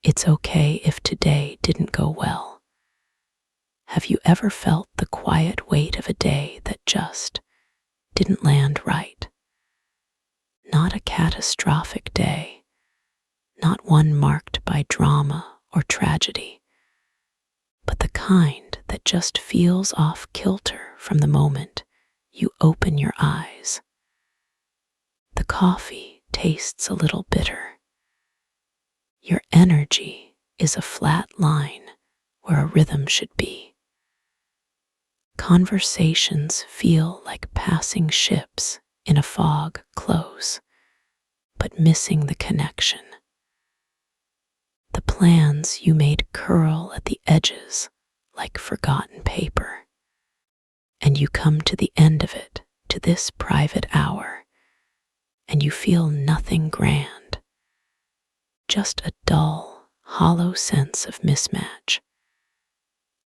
It's okay if today didn't go well. Have you ever felt the quiet weight of a day that just didn't land right? Not a catastrophic day, not one marked by drama or tragedy, but the kind that just feels off kilter from the moment you open your eyes. The coffee tastes a little bitter. Your energy is a flat line where a rhythm should be. Conversations feel like passing ships in a fog close, but missing the connection. The plans you made curl at the edges like forgotten paper, and you come to the end of it, to this private hour, and you feel nothing grand, just a dull, hollow sense of mismatch,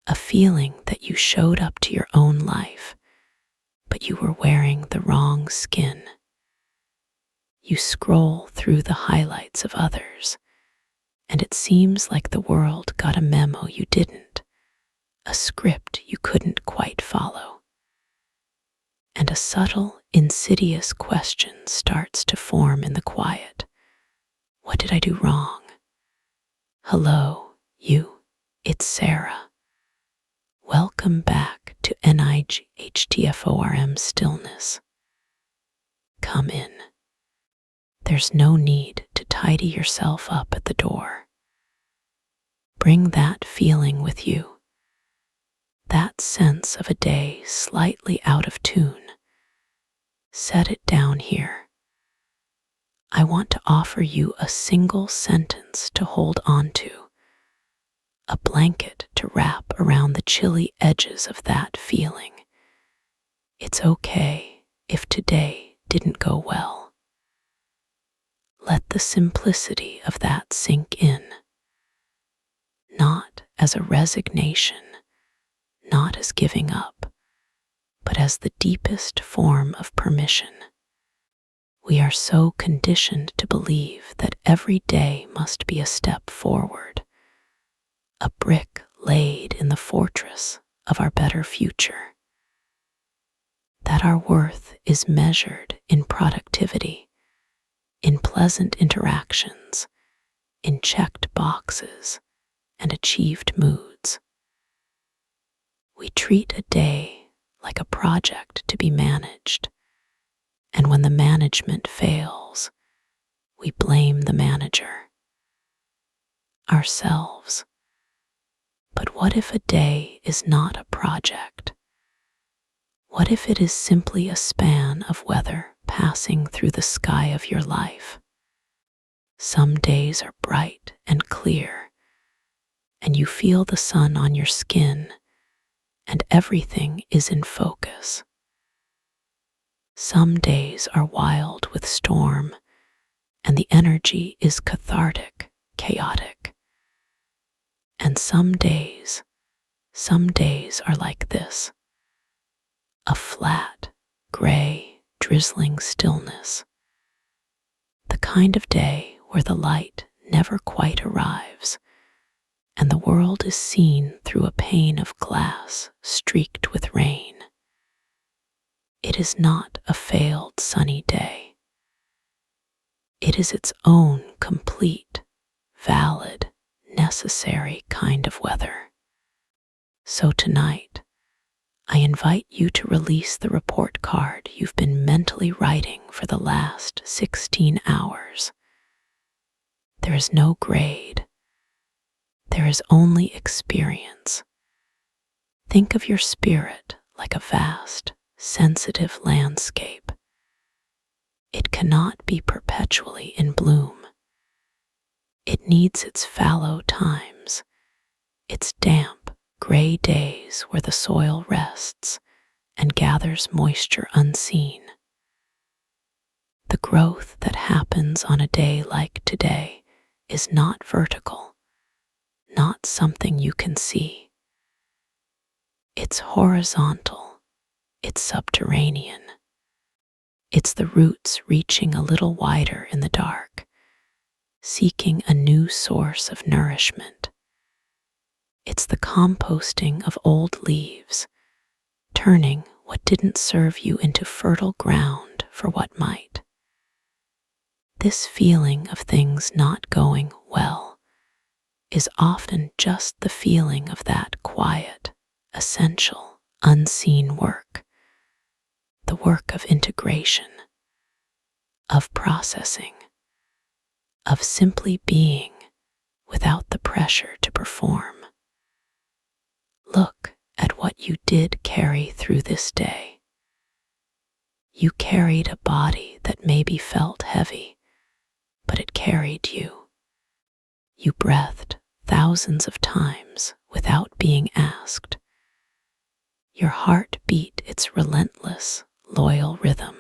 a feeling that you showed up to your own life, but you were wearing the wrong skin. You scroll through the highlights of others, and it seems like the world got a memo you didn't, a script you couldn't quite follow. And a subtle, insidious question starts to form in the quiet. What did I do wrong? Hello, you. It's Sarah. Welcome back to Nightform Stillness. Come in. There's no need to tidy yourself up at the door. Bring that feeling with you, that sense of a day slightly out of tune. Set it down here. I want to offer you a single sentence to hold on to, a blanket to wrap around the chilly edges of that feeling. It's okay if today didn't go well. Let the simplicity of that sink in, not as a resignation, not as giving up, but as the deepest form of permission. We are so conditioned to believe that every day must be a step forward, a brick laid in the fortress of our better future, that our worth is measured in productivity, in pleasant interactions, in checked boxes, and achieved moods. We treat a day like a project to be managed, and when the management fails, we blame the manager, ourselves. But what if a day is not a project? What if it is simply a span of weather passing through the sky of your life? Some days are bright and clear, and you feel the sun on your skin, and everything is in focus. Some days are wild with storm, and the energy is cathartic, chaotic. And some days are like this, a flat, gray, drizzling stillness, the kind of day where the light never quite arrives, and the world is seen through a pane of glass streaked with rain. It is not a failed sunny day. It is its own complete, valid, necessary kind of weather. So tonight, I invite you to release the report card you've been mentally writing for the last 16 hours. There is no grade. There is only experience. Think of your spirit like a vast, sensitive landscape. It cannot be perpetually in bloom. It needs its fallow times, its damp, gray days where the soil rests and gathers moisture unseen. The growth that happens on a day like today is not vertical, not something you can see. It's horizontal, it's subterranean. It's the roots reaching a little wider in the dark, seeking a new source of nourishment. It's the composting of old leaves, turning what didn't serve you into fertile ground for what might. This feeling of things not going well is often just the feeling of that quiet, essential, unseen work, the work of integration, of processing, of simply being without the pressure to perform. Look at what you did carry through this day. You carried a body that maybe felt heavy, but it carried you. You breathed thousands of times without being asked. Your heart beat its relentless, loyal rhythm.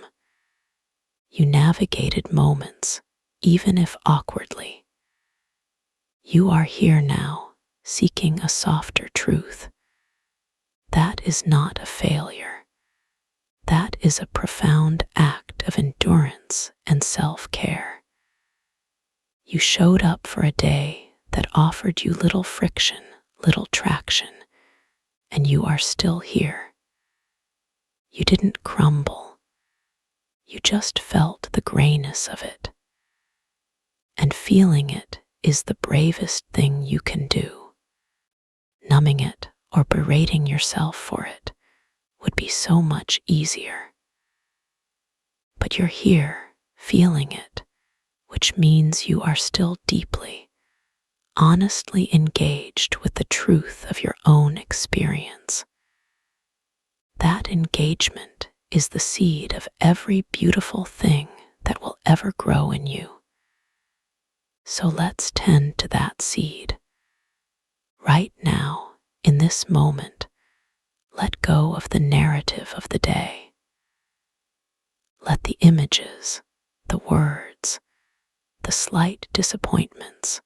You navigated moments, even if awkwardly. You are here now, seeking a softer truth. That is not a failure. That is a profound act of endurance and self-care. You showed up for a day that offered you little friction, little traction, and you are still here. You didn't crumble. You just felt the grayness of it. And feeling it is the bravest thing you can do. Numbing it or berating yourself for it would be so much easier. But you're here, feeling it, which means you are still deeply, honestly engaged with the truth of your own experience. That engagement is the seed of every beautiful thing that will ever grow in you. So let's tend to that seed. Right now, in this moment, let go of the narrative of the day. Let the images, the words, the slight disappointments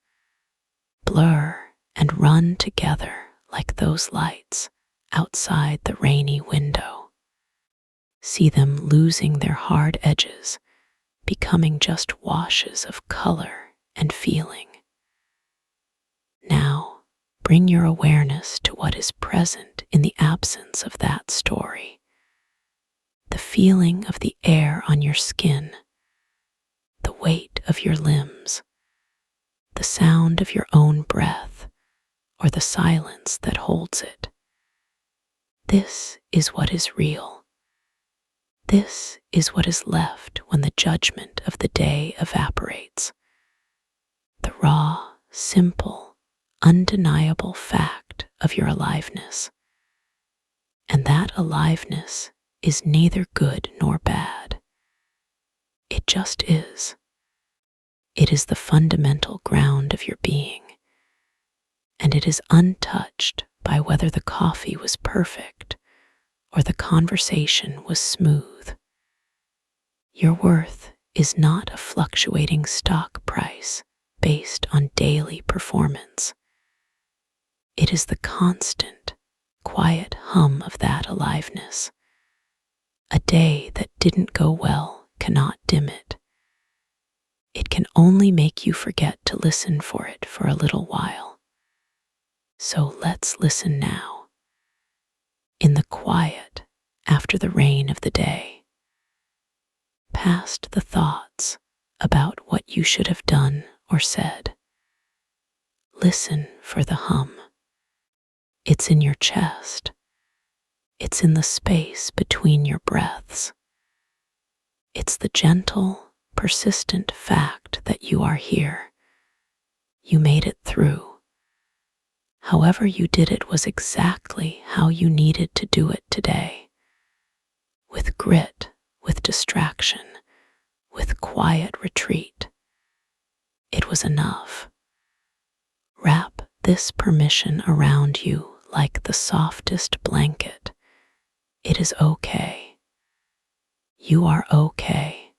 blur and run together like those lights outside the rainy window. See them losing their hard edges, becoming just washes of color and feeling. Now, bring your awareness to what is present in the absence of that story. The feeling of the air on your skin, the weight of your limbs, the sound of your own breath, or the silence that holds it. This is what is real. This is what is left when the judgment of the day evaporates. The raw, simple, undeniable fact of your aliveness. And that aliveness is neither good nor bad. It just is. It is the fundamental ground of your being, and it is untouched by whether the coffee was perfect or the conversation was smooth. Your worth is not a fluctuating stock price based on daily performance. It is the constant, quiet hum of that aliveness. A day that didn't go well cannot dim it. It can only make you forget to listen for it for a little while. So let's listen now. In the quiet after the rain of the day. Past the thoughts about what you should have done or said. Listen for the hum. It's in your chest. It's in the space between your breaths. It's the gentle, persistent fact that you are here. You made it through. However you did it was exactly how you needed to do it today. With grit, with distraction, with quiet retreat. It was enough. Wrap this permission around you like the softest blanket. It is okay. You are okay.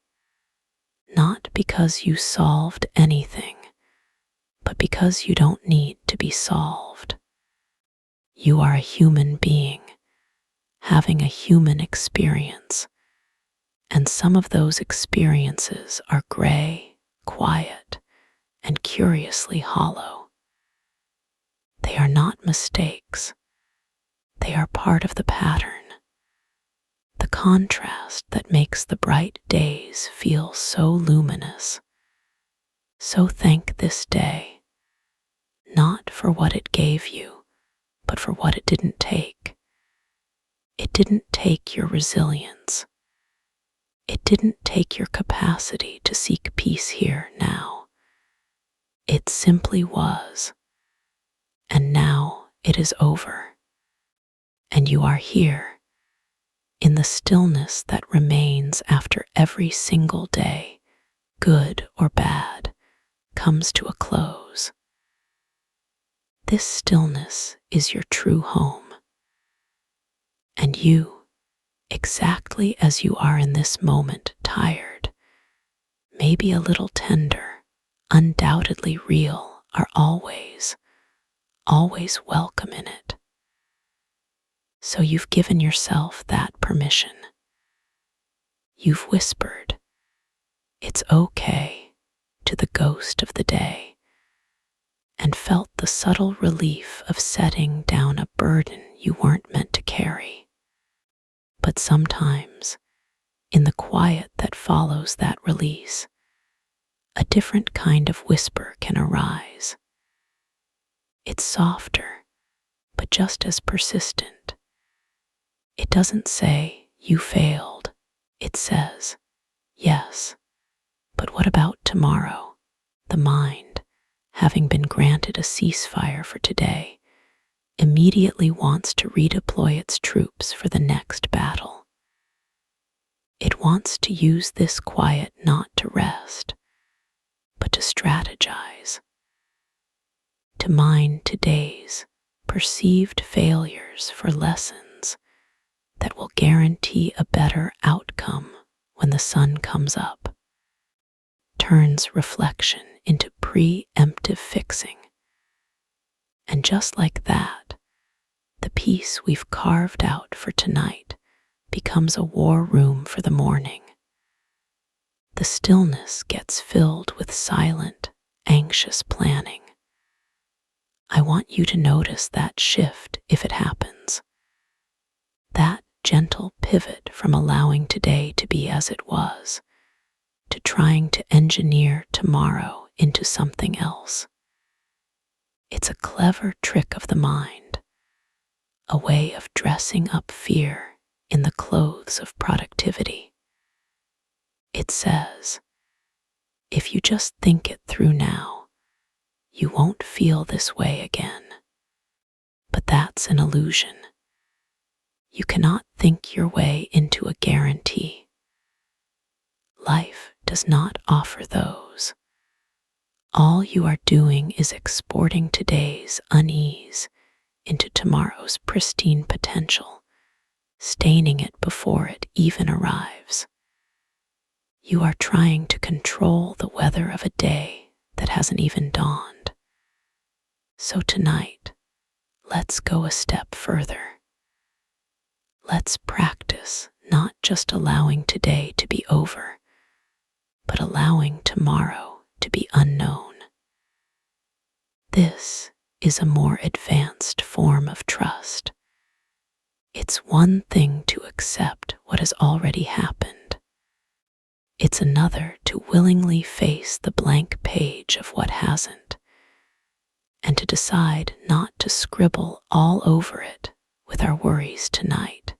Not because you solved anything, but because you don't need to be solved. You are a human being, having a human experience, and some of those experiences are gray, quiet, and curiously hollow. They are not mistakes. They are part of the pattern, the contrast that makes the bright days feel so luminous. So thank this day, not for what it gave you, but for what it didn't take. It didn't take your resilience. It didn't take your capacity to seek peace here now. It simply was. And now it is over. And you are here, in the stillness that remains after every single day, good or bad, comes to a close. This stillness is your true home. And you, exactly as you are in this moment, tired, maybe a little tender, undoubtedly real, are always welcome in it. So you've given yourself that permission. You've whispered, "It's okay," to the ghost of the day, and felt the subtle relief of setting down a burden you weren't meant to carry. But sometimes, in the quiet that follows that release, a different kind of whisper can arise. It's softer, but just as persistent. It doesn't say, "You failed." It says, "Yes, but what about tomorrow?" The mind, having been granted a ceasefire for today, immediately wants to redeploy its troops for the next battle. It wants to use this quiet not to rest, but to strategize, to mine today's perceived failures for lessons that will guarantee a better outcome when the sun comes up, turns reflection into preemptive fixing. And just like that, the peace we've carved out for tonight becomes a war room for the morning. The stillness gets filled with silent, anxious planning. I want you to notice that shift if it happens. That gentle pivot from allowing today to be as it was, to trying to engineer tomorrow into something else. It's a clever trick of the mind, a way of dressing up fear in the clothes of productivity. It says, if you just think it through now, you won't feel this way again. But that's an illusion. You cannot think your way into a guarantee. Life does not offer those. All you are doing is exporting today's unease into tomorrow's pristine potential, staining it before it even arrives. You are trying to control the weather of a day that hasn't even dawned. So tonight, let's go a step further. Let's practice not just allowing today to be over, but allowing tomorrow to be unknown. This is a more advanced form of trust. It's one thing to accept what has already happened. It's another to willingly face the blank page of what hasn't, and to decide not to scribble all over it with our worries tonight.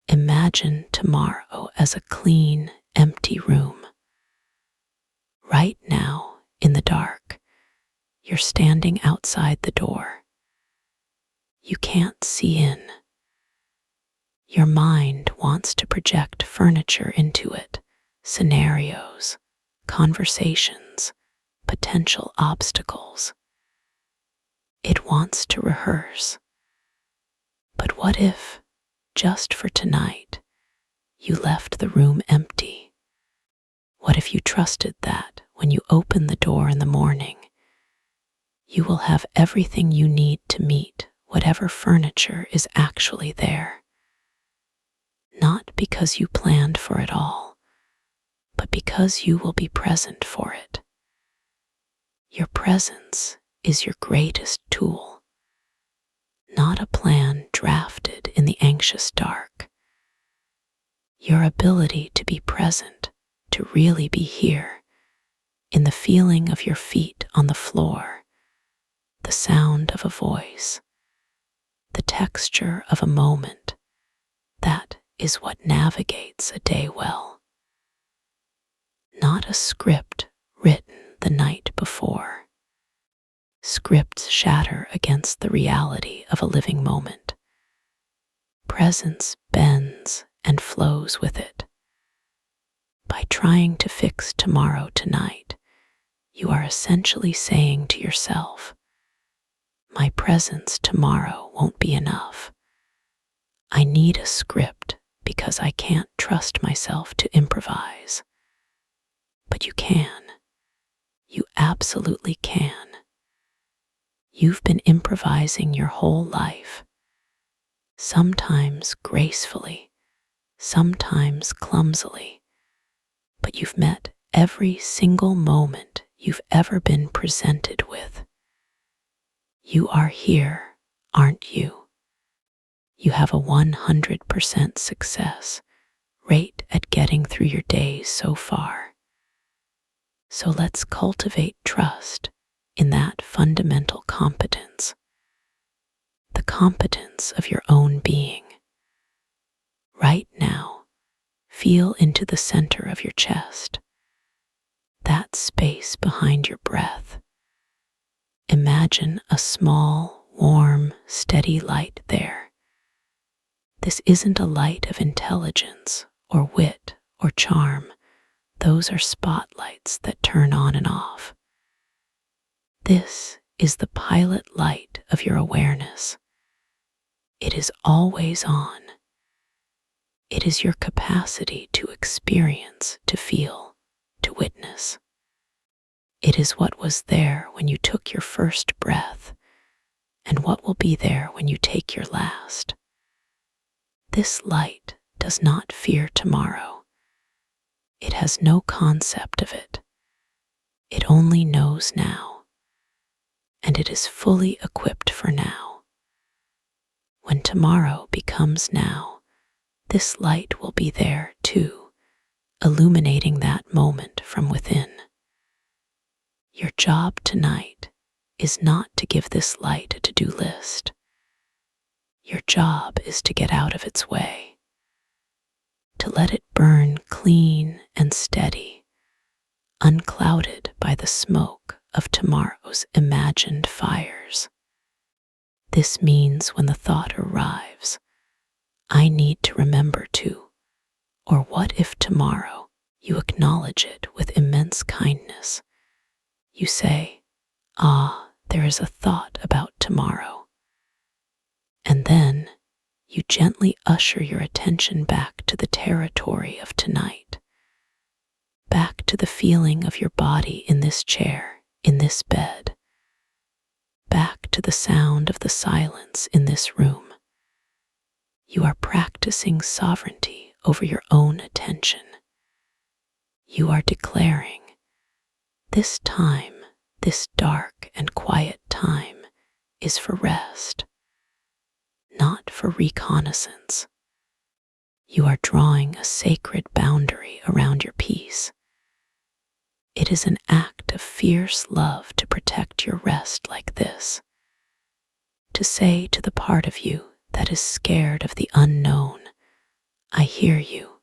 Imagine tomorrow as a clean, empty room. Right now, in the dark, you're standing outside the door. You can't see in. Your mind wants to project furniture into it, scenarios, conversations, potential obstacles. It wants to rehearse. But what if, just for tonight, you left the room empty? What if you trusted that when you open the door in the morning, you will have everything you need to meet whatever furniture is actually there? Not because you planned for it all, but because you will be present for it. Your presence is your greatest tool, not a plan drafted in the anxious dark. Your ability to be present, to really be here, in the feeling of your feet on the floor, the sound of a voice, the texture of a moment, that is what navigates a day well. Not a script written the night before. Scripts shatter against the reality of a living moment. Presence bends and flows with it. By trying to fix tomorrow tonight, you are essentially saying to yourself, my presence tomorrow won't be enough. I need a script because I can't trust myself to improvise. But you can. You absolutely can. You've been improvising your whole life, sometimes gracefully, sometimes clumsily, but you've met every single moment you've ever been presented with. You are here, aren't you? You have a 100% success rate at getting through your days so far. So let's cultivate trust in that fundamental competence, the competence of your own being. Right now, feel into the center of your chest, that space behind your breath. Imagine a small, warm, steady light there. This isn't a light of intelligence or wit or charm. Those are spotlights that turn on and off. This is the pilot light of your awareness. It is always on. It is your capacity to experience, to feel, to witness. It is what was there when you took your first breath, and what will be there when you take your last. This light does not fear tomorrow. It has no concept of it. It only knows now, and it is fully equipped for now. When tomorrow becomes now, this light will be there too, illuminating that moment from within. Your job tonight is not to give this light a to-do list. Your job is to get out of its way, to let it burn clean and steady, unclouded by the smoke of tomorrow's imagined fires. This means when the thought arrives, I need to remember to, or what if tomorrow, you acknowledge it with immense kindness. You say, there is a thought about tomorrow. And then you gently usher your attention back to the territory of tonight, back to the feeling of your body in this chair, in this bed, back to the sound of the silence in this room. You are practicing sovereignty over your own attention. You are declaring, this time, this dark and quiet time, is for rest, not for reconnaissance. You are drawing a sacred boundary around your peace. It is an act of fierce love to protect your rest like this, to say to the part of you that is scared of the unknown, I hear you,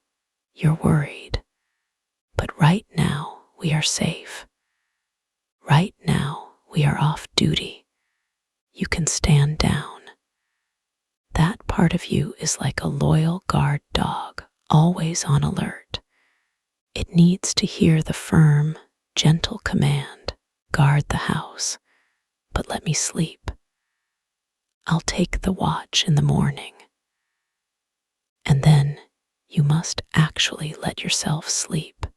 you're worried, but right now we are safe. Right now we are off duty. You can stand down. That part of you is like a loyal guard dog, always on alert. It needs to hear the firm, gentle command, guard the house, but let me sleep. I'll take the watch in the morning. And then you must actually let yourself sleep.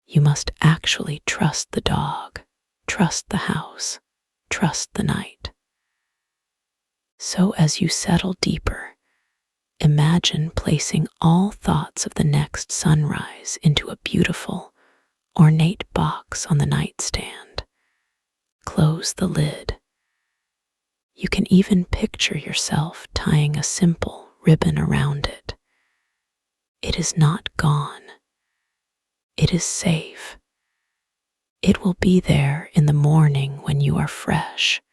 You must actually trust the dog, trust the house, trust the night. So as you settle deeper, imagine placing all thoughts of the next sunrise into a beautiful, ornate box on the nightstand. close the lid. You can even picture yourself tying a simple ribbon around it. It is not gone. It is safe. It will be there in the morning when you are fresh,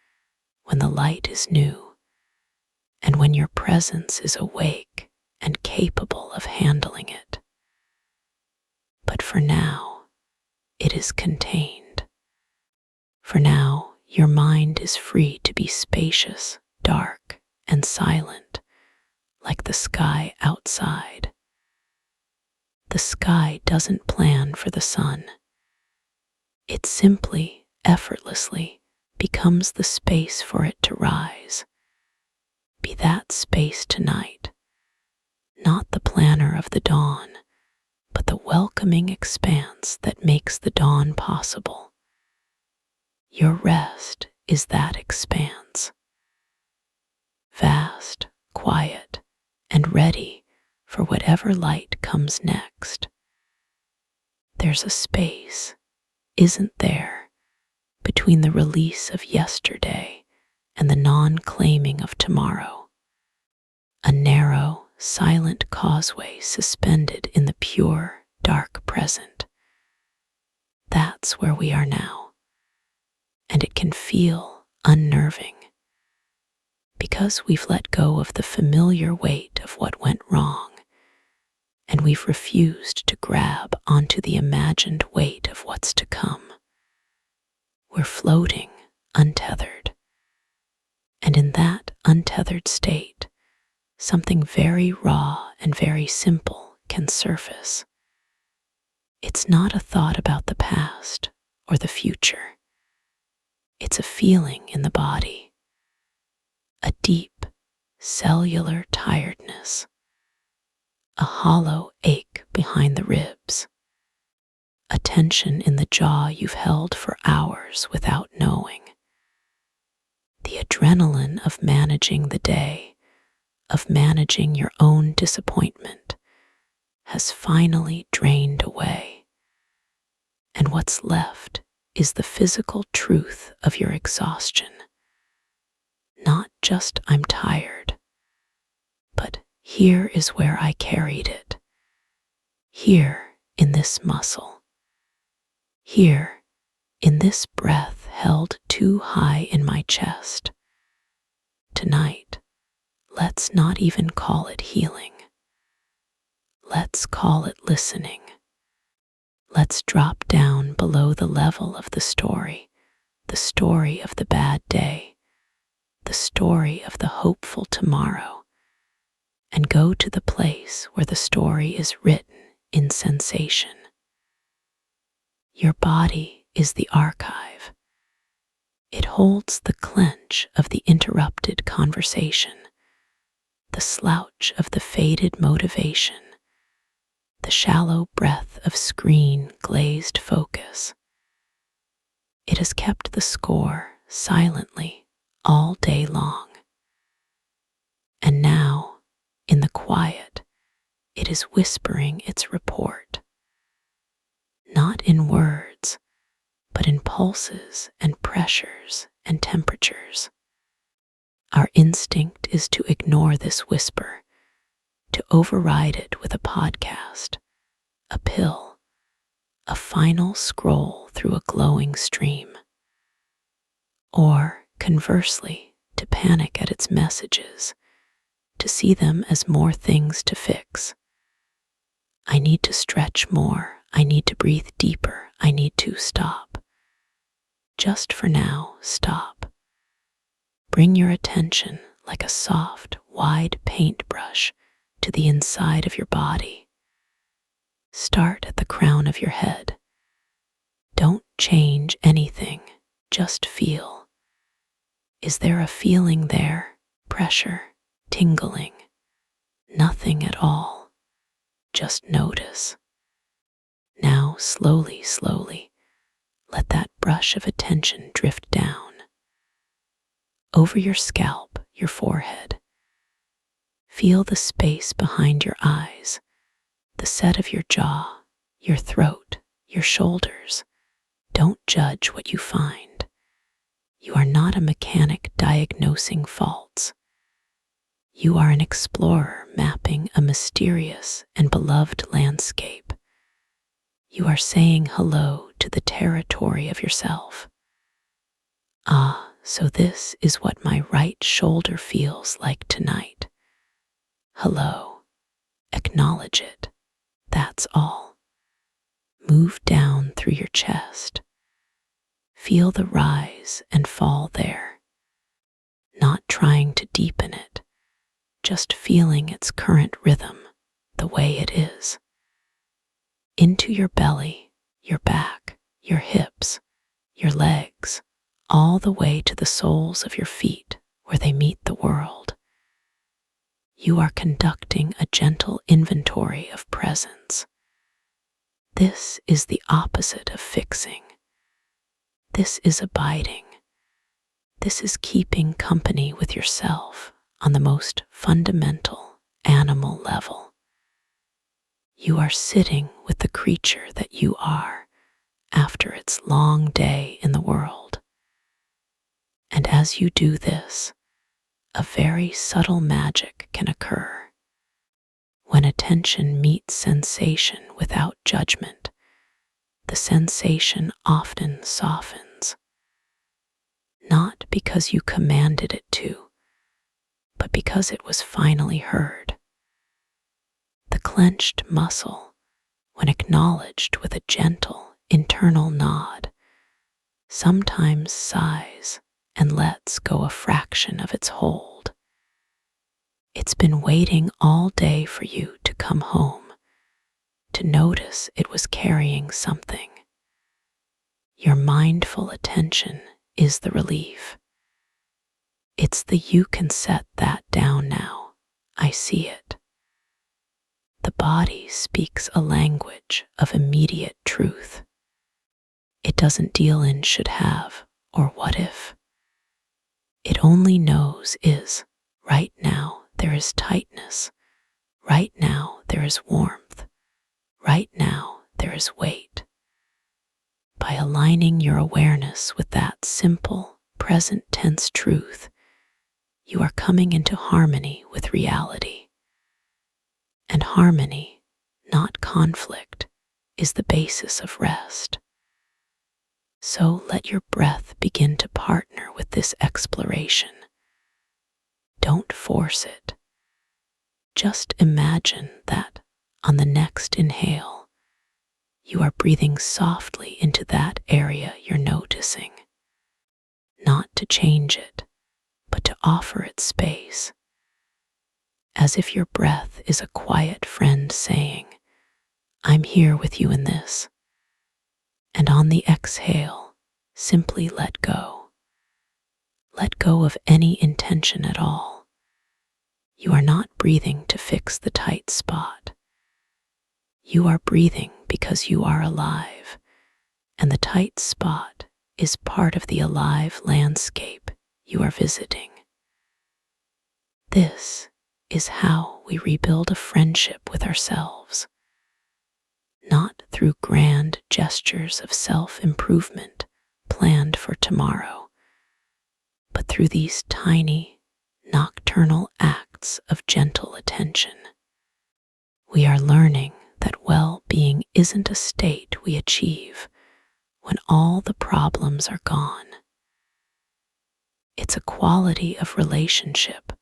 when the light is new, and when your presence is awake and capable of handling it. But for now, it is contained. For now, your mind is free to be spacious, dark, and silent, like the sky outside. The sky doesn't plan for the sun. It simply, effortlessly, becomes the space for it to rise. Be that space tonight, not the planner of the dawn, but the welcoming expanse that makes the dawn possible. Your rest is that expanse. Vast, quiet, and ready for whatever light comes next. There's a space, isn't there, between the release of yesterday and the non-claiming of tomorrow. A narrow, silent causeway suspended in the pure, dark present. That's where we are now, and it can feel unnerving, because we've let go of the familiar weight of what went wrong, and we've refused to grab onto the imagined weight of what's to come. We're floating, untethered, and in that untethered state, something very raw and very simple can surface. It's not a thought about the past or the future. It's a feeling in the body, a deep, cellular tiredness, a hollow ache behind the ribs, a tension in the jaw you've held for hours without knowing. The adrenaline of managing the day, of managing your own disappointment, has finally drained away. And what's left is the physical truth of your exhaustion. Not just I'm tired, but here is where I carried it. Here in this muscle. Here in this breath held too high in my chest. Tonight, let's not even call it healing. Let's call it listening. Let's drop down below the level of the story of the bad day, the story of the hopeful tomorrow, and go to the place where the story is written in sensation. Your body is the archive. It holds the clench of the interrupted conversation, the slouch of the faded motivation, the shallow breath of screen-glazed focus. It has kept the score silently all day long. And now, in the quiet, it is whispering its report. Not in words, but in pulses and pressures and temperatures. Our instinct is to ignore this whisper, to override it with a podcast, a pill, a final scroll through a glowing stream. Or, conversely, to panic at its messages, to see them as more things to fix. I need to stretch more, I need to breathe deeper, I need to stop. Just for now, stop. Bring your attention like a soft, wide paintbrush to the inside of your body. Start at the crown of your head. Don't change anything, just feel. Is there a feeling there? Pressure, tingling? Nothing at all. Just notice. Now, slowly, let that brush of attention drift down. Over your scalp, your forehead. Feel the space behind your eyes, the set of your jaw, your throat, your shoulders. Don't judge what you find. You are not a mechanic diagnosing faults. You are an explorer mapping a mysterious and beloved landscape. You are saying hello to the territory of yourself. Ah, so this is what my right shoulder feels like tonight. Hello. Acknowledge it. That's all. Move down through your chest. Feel the rise and fall there. Not trying to deepen it, just feeling its current rhythm the way it is. Into your belly, your back, your hips, your legs, all the way to the soles of your feet where they meet the world. You are conducting a gentle inventory of presence. This is the opposite of fixing. This is abiding. This is keeping company with yourself on the most fundamental animal level. You are sitting with the creature that you are after its long day in the world. And as you do this, a very subtle magic can occur. When attention meets sensation without judgment, the sensation often softens. Not because you commanded it to, but because it was finally heard. The clenched muscle, when acknowledged with a gentle internal nod, sometimes sighs and lets go a fraction of its hold. It's been waiting all day for you to come home, to notice it was carrying something. Your mindful attention is the relief. It's the "you can set that down now, I see it." The body speaks a language of immediate truth. It doesn't deal in should have or what if. It only knows is, right now there is tightness, right now there is warmth, right now there is weight. By aligning your awareness with that simple, present tense truth, you are coming into harmony with reality. And harmony, not conflict, is the basis of rest. So let your breath begin to partner with this exploration. Don't force it. Just imagine that on the next inhale, you are breathing softly into that area you're noticing. Not to change it, but to offer it space. As if your breath is a quiet friend saying, "I'm here with you in this." And on the exhale, simply let go. Let go of any intention at all. You are not breathing to fix the tight spot. You are breathing because you are alive, and the tight spot is part of the alive landscape you are visiting. This is how we rebuild a friendship with ourselves. Not through grand gestures of self-improvement planned for tomorrow, but through these tiny, nocturnal acts of gentle attention. We are learning that well-being isn't a state we achieve when all the problems are gone. It's a quality of relationship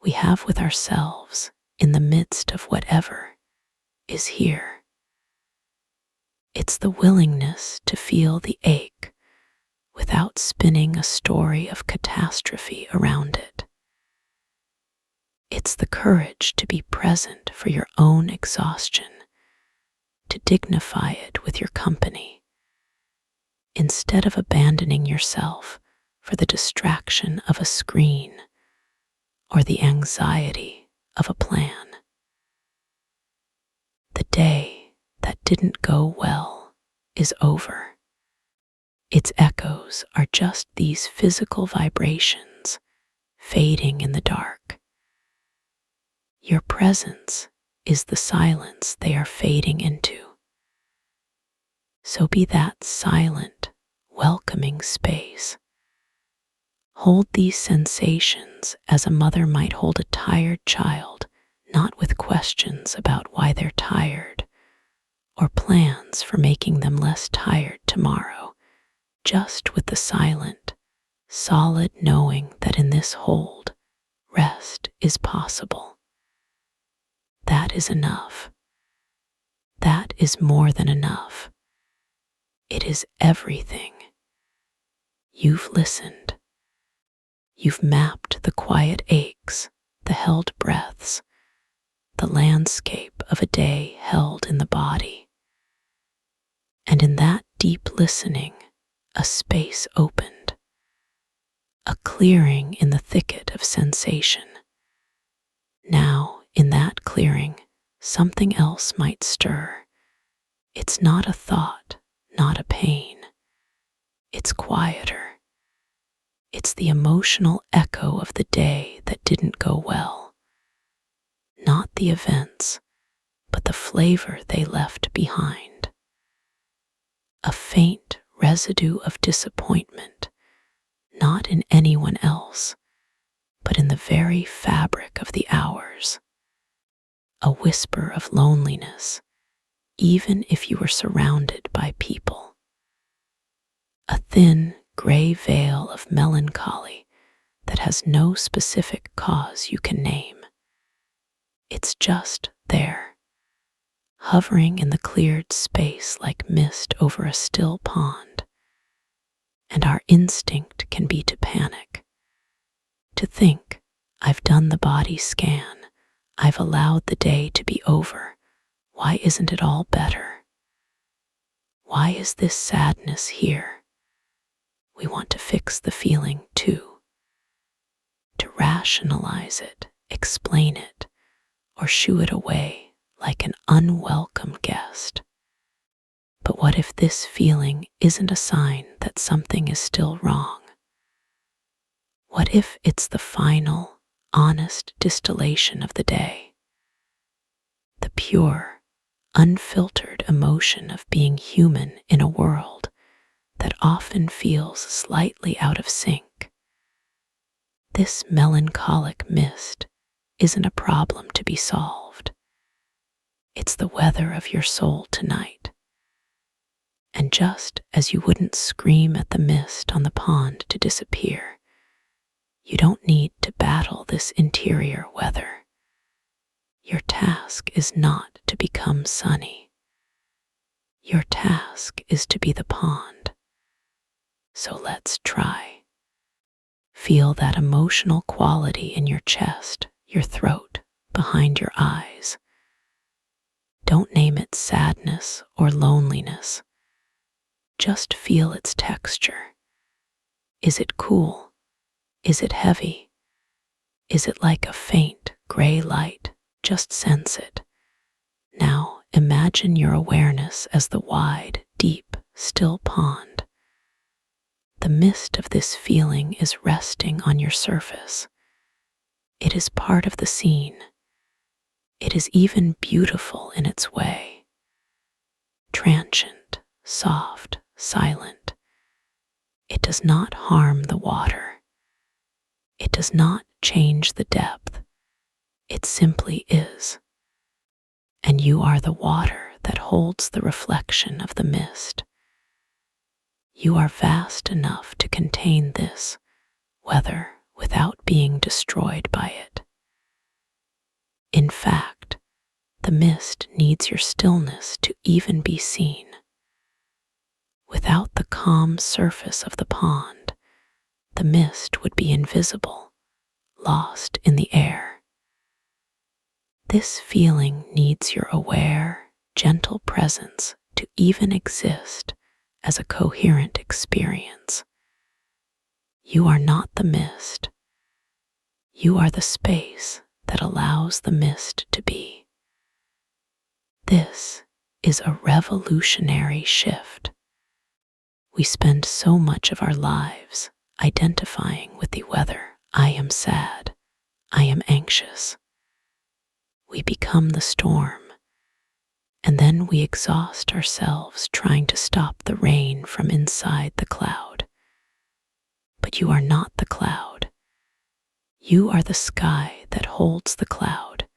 we have with ourselves in the midst of whatever is here. It's the willingness to feel the ache without spinning a story of catastrophe around it. It's the courage to be present for your own exhaustion, to dignify it with your company, instead of abandoning yourself for the distraction of a screen or the anxiety of a plan. The day that didn't go well is over. Its echoes are just these physical vibrations fading in the dark. Your presence is the silence they are fading into. So be that silent, welcoming space Hold these sensations as a mother might hold a tired child, not with questions about why they're tired or plans for making them less tired tomorrow, just with the silent, solid knowing that in this hold, rest is possible. That is enough. That is more than enough. It is everything. You've listened. You've mapped the quiet aches, the held breaths, the landscape of a day held in the body. And in that deep listening, a space opened, a clearing in the thicket of sensation. Now, in that clearing, something else might stir. It's not a thought, not a pain. It's quieter. It's the emotional echo of the day that didn't go well. Not the events, but the flavor they left behind. A faint residue of disappointment, not in anyone else, but in the very fabric of the hours. A whisper of loneliness, even if you were surrounded by people. A thin, gray veil of melancholy that has no specific cause you can name. It's just there, hovering in the cleared space like mist over a still pond. And our instinct can be to panic, to think, I've done the body scan, I've allowed the day to be over. Why isn't it all better? Why is this sadness here? We want to fix the feeling too, to rationalize it, explain it, or shoo it away like an unwelcome guest. But what if this feeling isn't a sign that something is still wrong? What if it's the final, honest distillation of the day? The pure, unfiltered emotion of being human in a world that often feels slightly out of sync. This melancholic mist isn't a problem to be solved. It's the weather of your soul tonight. And just as you wouldn't scream at the mist on the pond to disappear, you don't need to battle this interior weather. Your task is not to become sunny. Your task is to be the pond. So let's try. Feel that emotional quality in your chest, your throat, behind your eyes. Don't name it sadness or loneliness. Just feel its texture. Is it cool? Is it heavy? Is it like a faint gray light? Just sense it. Now imagine your awareness as the wide, deep, still pond. The mist of this feeling is resting on your surface. It is part of the scene. It is even beautiful in its way. Transient, soft, silent. It does not harm the water. It does not change the depth. It simply is. And you are the water that holds the reflection of the mist. You are vast enough to contain this weather without being destroyed by it. In fact, the mist needs your stillness to even be seen. Without the calm surface of the pond, the mist would be invisible, lost in the air. This feeling needs your aware, gentle presence to even exist as a coherent experience. You are not the mist. You are the space that allows the mist to be. This is a revolutionary shift. We spend so much of our lives identifying with the weather. I am sad. I am anxious. We become the storm, and then we exhaust ourselves trying to stop the rain from inside the cloud. But you are not the cloud. You are the sky that holds the cloud.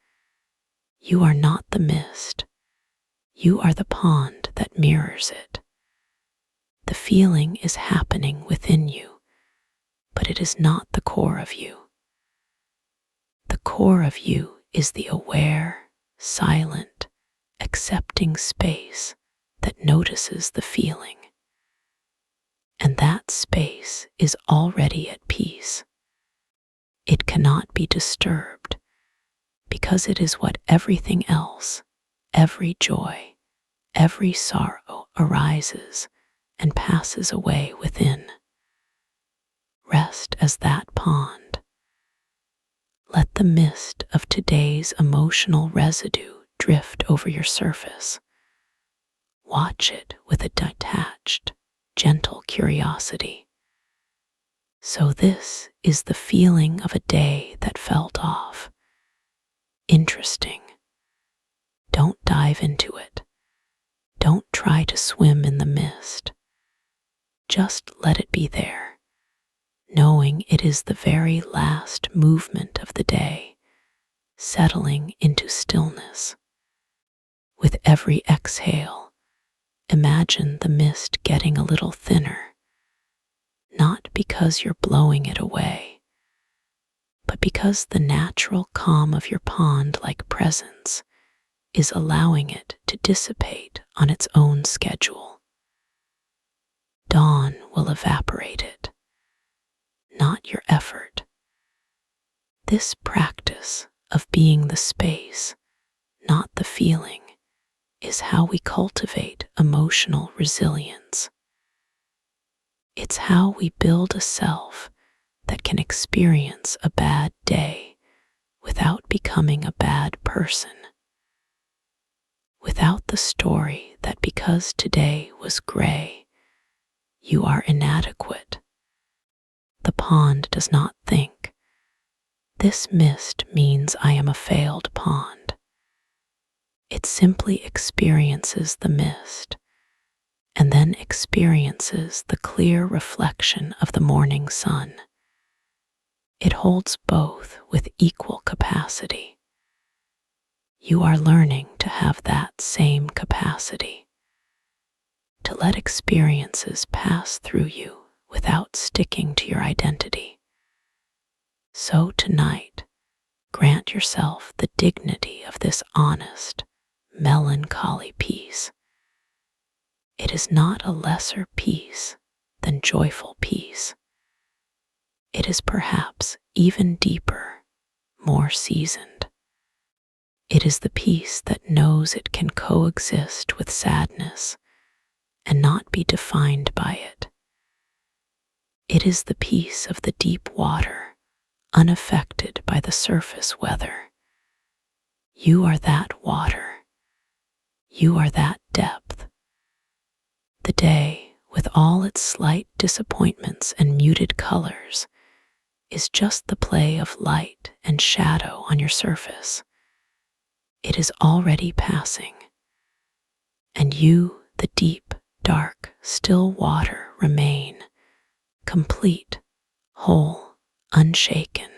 You are not the mist. You are the pond that mirrors it. The feeling is happening within you, but it is not the core of you. The core of you is the aware, silent, accepting space that notices the feeling. And that space is already at peace. It cannot be disturbed because it is what everything else, every joy, every sorrow arises and passes away within. Rest as that pond. Let the mist of today's emotional residue drift over your surface. Watch it with a detached, gentle curiosity. So this is the feeling of a day that felt off. Interesting. Don't dive into it. Don't try to swim in the mist. Just let it be there, knowing it is the very last movement of the day, settling into stillness. With every exhale, imagine the mist getting a little thinner, not because you're blowing it away, but because the natural calm of your pond-like presence is allowing it to dissipate on its own schedule. Dawn will evaporate it, not your effort. This practice of being the space, not the feeling, is how we cultivate emotional resilience. It's how we build a self that can experience a bad day without becoming a bad person. Without the story that because today was gray, you are inadequate. The pond does not think, "This mist means I am a failed pond." It simply experiences the mist and then experiences the clear reflection of the morning sun. It holds both with equal capacity. You are learning to have that same capacity, to let experiences pass through you without sticking to your identity. So tonight, grant yourself the dignity of this honest, melancholy peace. It is not a lesser peace than joyful peace. It is perhaps even deeper, more seasoned. It is the peace that knows it can coexist with sadness and not be defined by it. It is the peace of the deep water, unaffected by the surface weather. You are that water. You are that depth. The day, with all its slight disappointments and muted colors, is just the play of light and shadow on your surface. It is already passing, and you, the deep, dark, still water, remain, complete, whole, unshaken.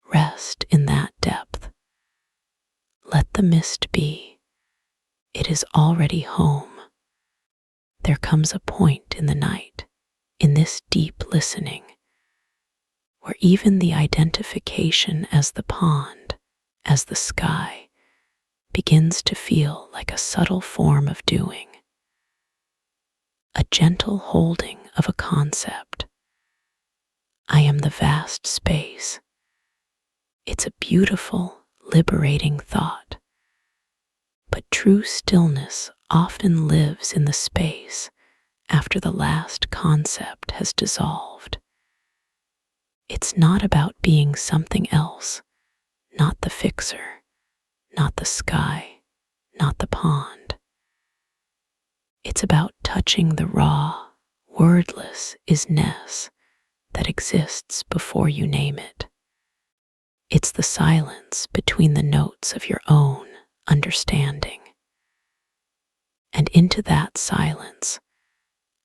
Rest in that depth. Let the mist be. It is already home. There comes a point in the night, in this deep listening, where even the identification as the pond, as the sky, begins to feel like a subtle form of doing, a gentle holding of a concept. I am the vast space. It's a beautiful, liberating thought. But true stillness often lives in the space after the last concept has dissolved. It's not about being something else, not the fixer, not the sky, not the pond. It's about touching the raw, wordless isness that exists before you name it. It's the silence between the notes of your own understanding. And into that silence,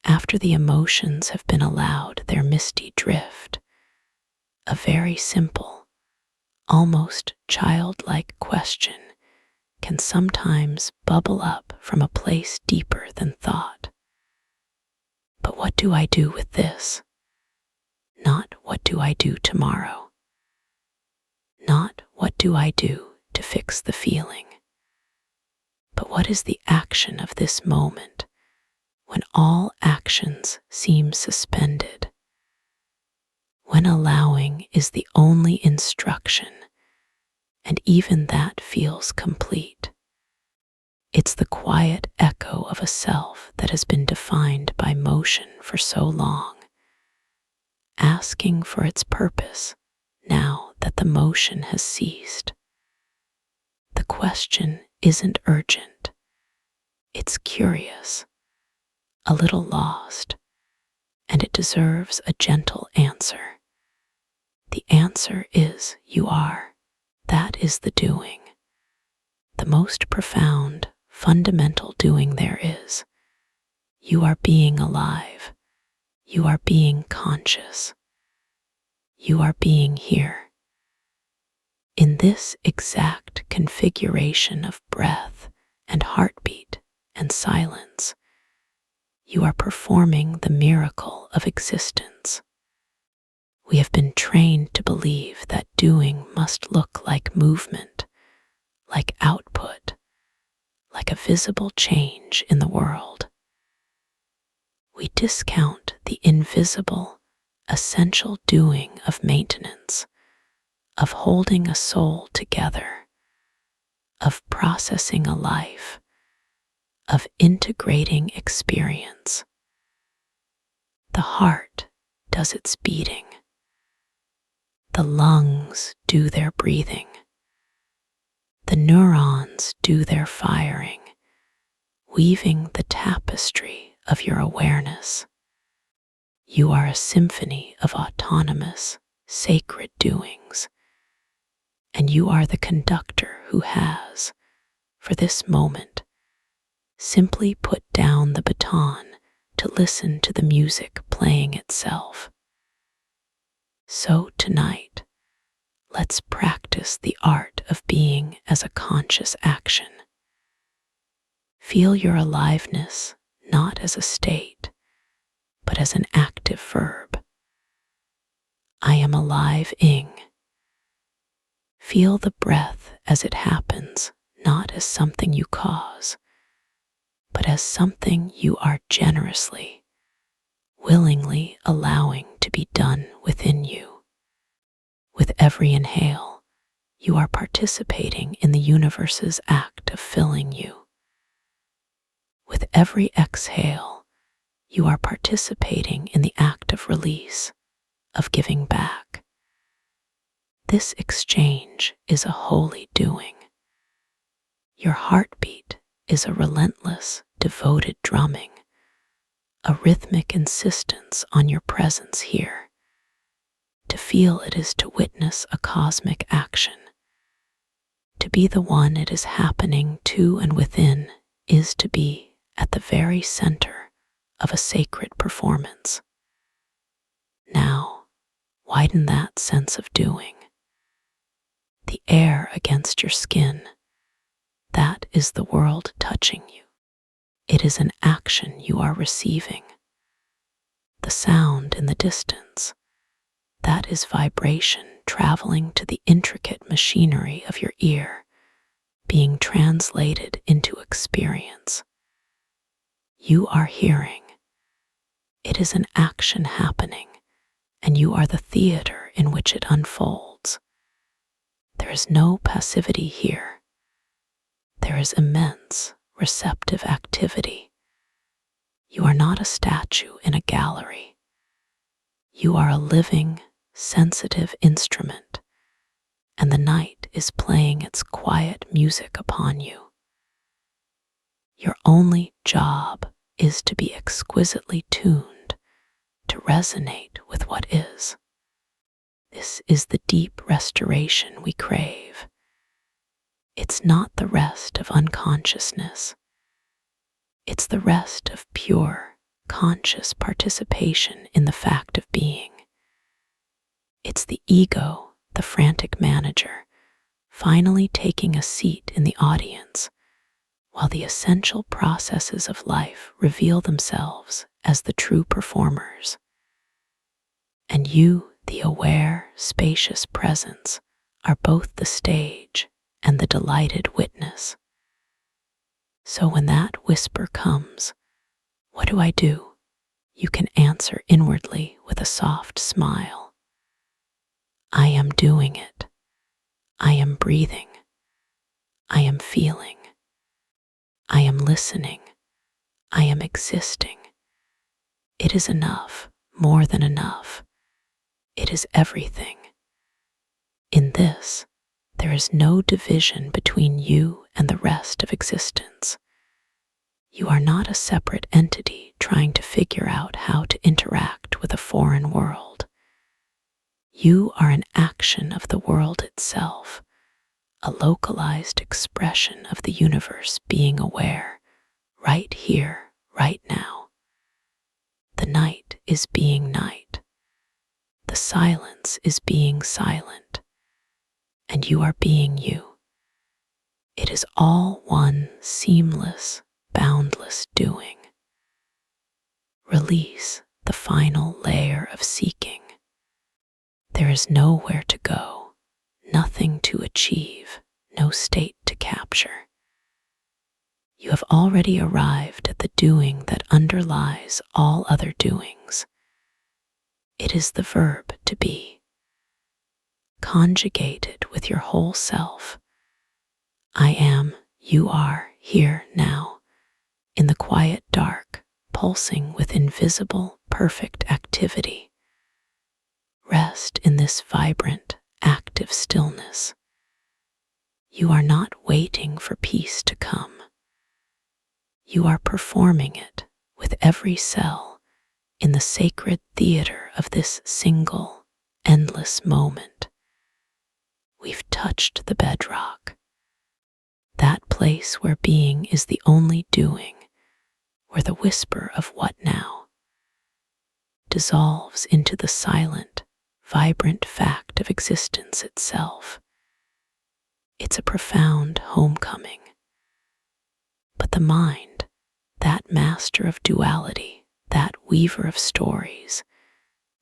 after the emotions have been allowed their misty drift, A very simple, almost childlike question can sometimes bubble up from a place deeper than thought. But what do I do with this? Not what do I do tomorrow? Not what do I do to fix the feeling? But what is the action of this moment when all actions seem suspended? When allowing is the only instruction, and even that feels complete. It's the quiet echo of a self that has been defined by motion for so long, asking for its purpose now that the motion has ceased. The question isn't urgent. It's curious, a little lost, and it deserves a gentle answer. The answer is you are. That is the doing. The most profound, fundamental doing there is. You are being alive. You are being conscious. You are being here. In this exact configuration of breath and heartbeat and silence, you are performing the miracle of existence. We have been trained to believe that doing must look like movement, like output, like a visible change in the world. We discount the invisible, essential doing of maintenance, of holding a soul together, of processing a life, of integrating experience. The heart does its beating. The lungs do their breathing. The neurons do their firing, weaving the tapestry of your awareness. You are a symphony of autonomous, sacred doings, and you are the conductor who has, for this moment, simply put down the baton to listen to the music playing itself. So tonight, let's practice the art of being as a conscious action. Feel your aliveness not as a state, but as an active verb. I am alive-ing. Feel the breath as it happens, not as something you cause, but as something you are generously, willingly allowing to be done within you. With every inhale, you are participating in the universe's act of filling you. With every exhale, you are participating in the act of release, of giving back. This exchange is a holy doing. Your heartbeat is a relentless, devoted drumming, a rhythmic insistence on your presence here. To feel it is to witness a cosmic action. To be the one it is happening to and within is to be at the very center of a sacred performance. Now, widen that sense of doing. The air against your skin, that is the world touching you. It is an action you are receiving. The sound in the distance, that is vibration traveling to the intricate machinery of your ear, being translated into experience. You are hearing. It is an action happening, and you are the theater in which it unfolds. There is no passivity here. There is immense receptive activity. You are not a statue in a gallery. You are a living, sensitive instrument, and the night is playing its quiet music upon you. Your only job is to be exquisitely tuned, to resonate with what is. This is the deep restoration we crave. It's not the rest of unconsciousness. It's the rest of pure, conscious participation in the fact of being. It's the ego, the frantic manager, finally taking a seat in the audience, while the essential processes of life reveal themselves as the true performers. And you, the aware, spacious presence, are both the stage and the delighted witness. So when that whisper comes, "What do I do?" you can answer inwardly with a soft smile. I am doing it. I am breathing. I am feeling. I am listening. I am existing. It is enough, more than enough. It is everything. In this, there is no division between you and the rest of existence. You are not a separate entity trying to figure out how to interact with a foreign world. You are an action of the world itself, a localized expression of the universe being aware, right here, right now. The night is being night. The silence is being silent. And you are being you. It is all one seamless, boundless doing. Release the final layer of seeking. There is nowhere to go, nothing to achieve, no state to capture. You have already arrived at the doing that underlies all other doings. It is the verb to be. Conjugate it with your whole self. I am, you are, here now, in the quiet dark, pulsing with invisible, perfect activity. Rest in this vibrant, active stillness. You are not waiting for peace to come. You are performing it with every cell in the sacred theater of this single, endless moment. We've touched the bedrock. That place where being is the only doing, where the whisper of what now dissolves into the silent, vibrant fact of existence itself. It's a profound homecoming. But the mind, that master of duality, that weaver of stories,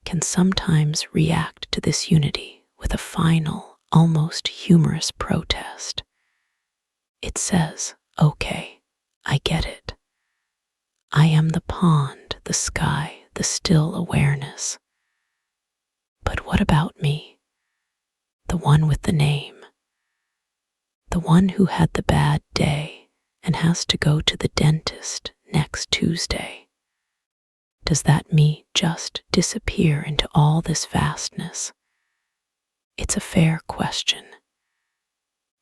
can sometimes react to this unity with a final, almost humorous protest. It says, "Okay, I get it. I am the pond, the sky, the still awareness. But what about me? The one with the name. The one who had the bad day and has to go to the dentist next Tuesday. Does that me just disappear into all this vastness?" It's a fair question.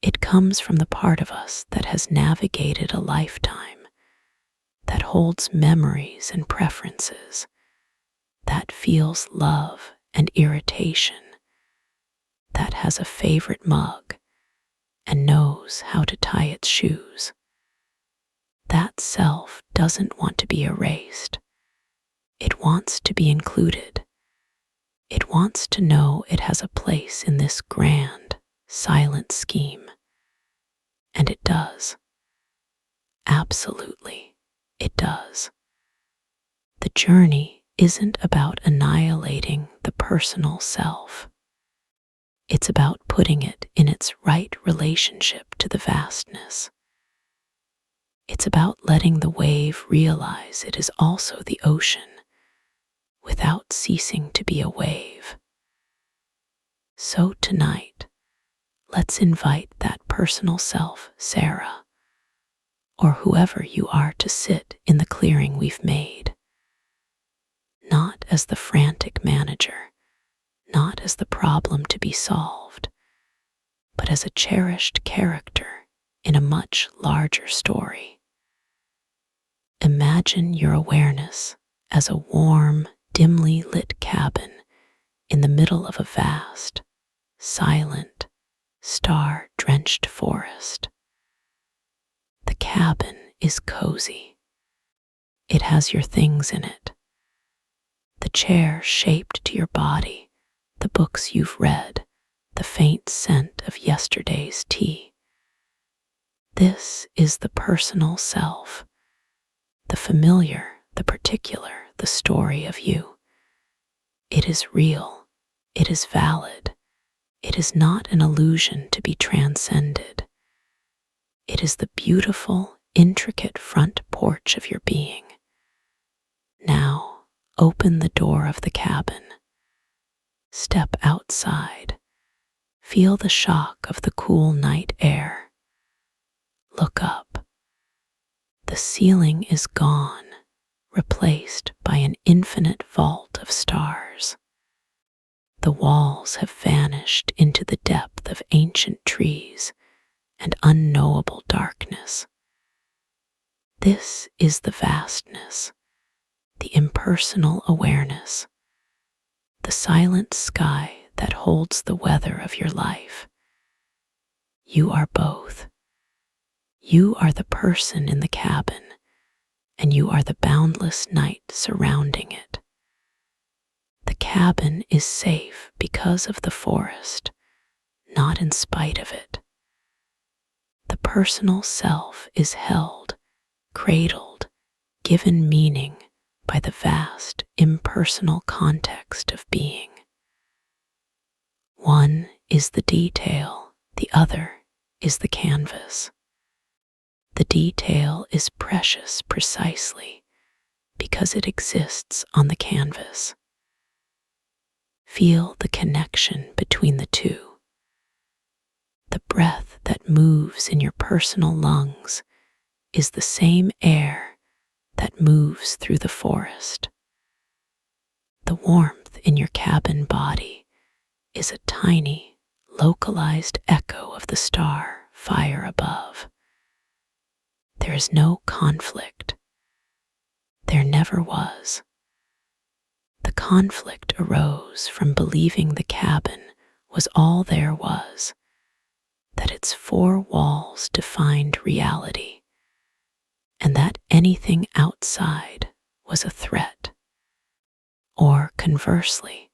It comes from the part of us that has navigated a lifetime, that holds memories and preferences, that feels love and irritation, that has a favorite mug and knows how to tie its shoes. That self doesn't want to be erased. It wants to be included. It wants to know it has a place in this grand, silent scheme. And it does. Absolutely, it does. The journey isn't about annihilating the personal self. It's about putting it in its right relationship to the vastness. It's about letting the wave realize it is also the ocean, without ceasing to be a wave. So tonight, let's invite that personal self, Sarah, or whoever you are, to sit in the clearing we've made. Not as the frantic manager, not as the problem to be solved, but as a cherished character in a much larger story. Imagine your awareness as a warm, dimly lit cabin in the middle of a vast, silent, star-drenched forest. The cabin is cozy. It has your things in it. The chair shaped to your body, the books you've read, the faint scent of yesterday's tea. This is the personal self, the familiar, the particular, the story of you. It is real, it is valid, it is not an illusion to be transcended. It is the beautiful, intricate front porch of your being. Now, open the door of the cabin. Step outside. Feel the shock of the cool night air. Look up. The ceiling is gone, replaced by an infinite vault of stars. The walls have vanished into the depth of ancient trees and unknowable darkness. This is the vastness, the impersonal awareness, the silent sky that holds the weather of your life. You are both. You are the person in the cabin, and you are the boundless night surrounding it. The cabin is safe because of the forest, not in spite of it. The personal self is held, cradled, given meaning by the vast, impersonal context of being. One is the detail, the other is the canvas. The detail is precious precisely because it exists on the canvas. Feel the connection between the two. The breath that moves in your personal lungs is the same air that moves through the forest. The warmth in your cabin body is a tiny, localized echo of the star fire above. There is no conflict. There never was. The conflict arose from believing the cabin was all there was, that its four walls defined reality, and that anything outside was a threat. Or conversely,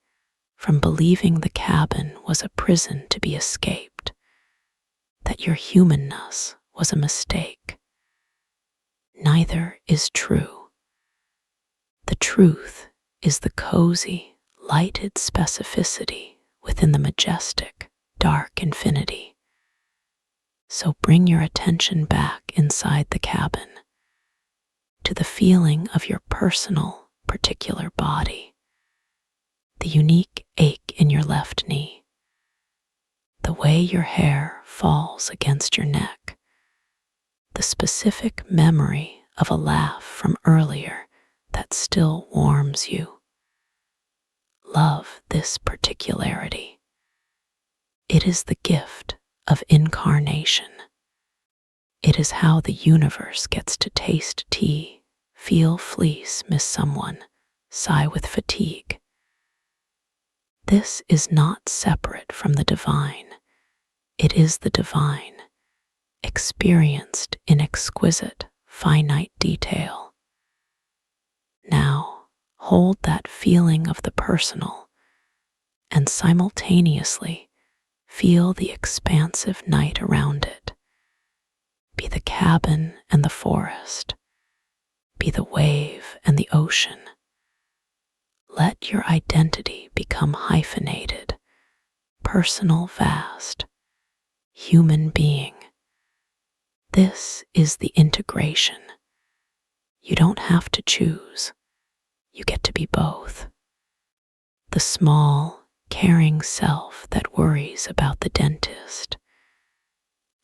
from believing the cabin was a prison to be escaped, that your humanness was a mistake. Neither is true. The truth is the cozy, lighted specificity within the majestic, dark infinity. So bring your attention back inside the cabin, to the feeling of your personal, particular body, the unique ache in your left knee, the way your hair falls against your neck, the specific memory of a laugh from earlier that still warms you. Love this particularity. It is the gift of incarnation. It is how the universe gets to taste tea, feel fleece, miss someone, sigh with fatigue. This is not separate from the divine. It is the divine, experienced in exquisite, finite detail. Now, hold that feeling of the personal and simultaneously feel the expansive night around it. Be the cabin and the forest. Be the wave and the ocean. Let your identity become hyphenated, personal, vast, human being. This is the integration. You don't have to choose. You get to be both. The small, caring self that worries about the dentist,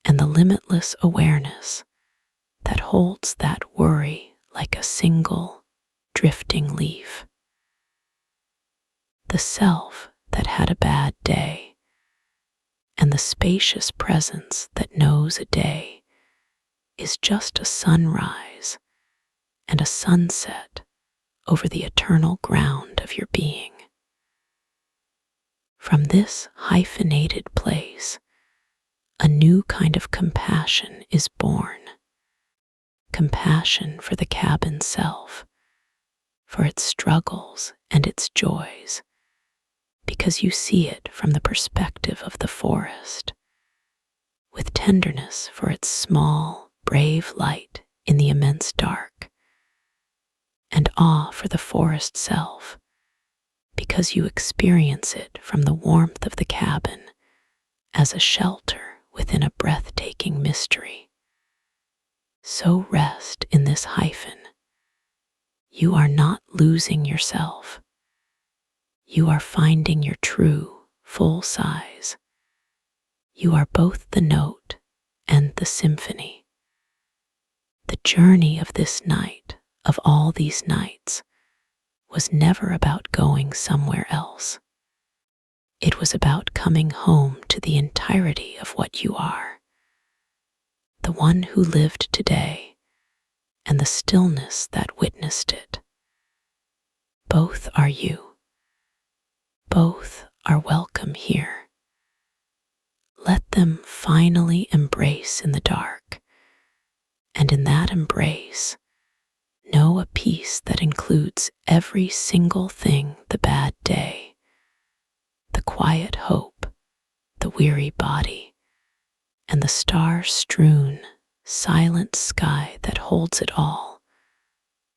and the limitless awareness that holds that worry like a single, drifting leaf. The self that had a bad day, and the spacious presence that knows a day is just a sunrise and a sunset over the eternal ground of your being. From this hyphenated place, a new kind of compassion is born. Compassion for the cabin self, for its struggles and its joys, because you see it from the perspective of the forest, with tenderness for its small, brave light in the immense dark, and awe for the forest self, because you experience it from the warmth of the cabin as a shelter within a breathtaking mystery. So rest in this hyphen. You are not losing yourself. You are finding your true, full size. You are both the note and the symphony. The journey of this night, of all these nights, was never about going somewhere else. It was about coming home to the entirety of what you are, the one who lived today, and the stillness that witnessed it. Both are you. Both are welcome here. Let them finally embrace in the dark, and in that embrace, know a peace that includes every single thing: the bad day, the quiet hope, the weary body, and the star-strewn, silent sky that holds it all,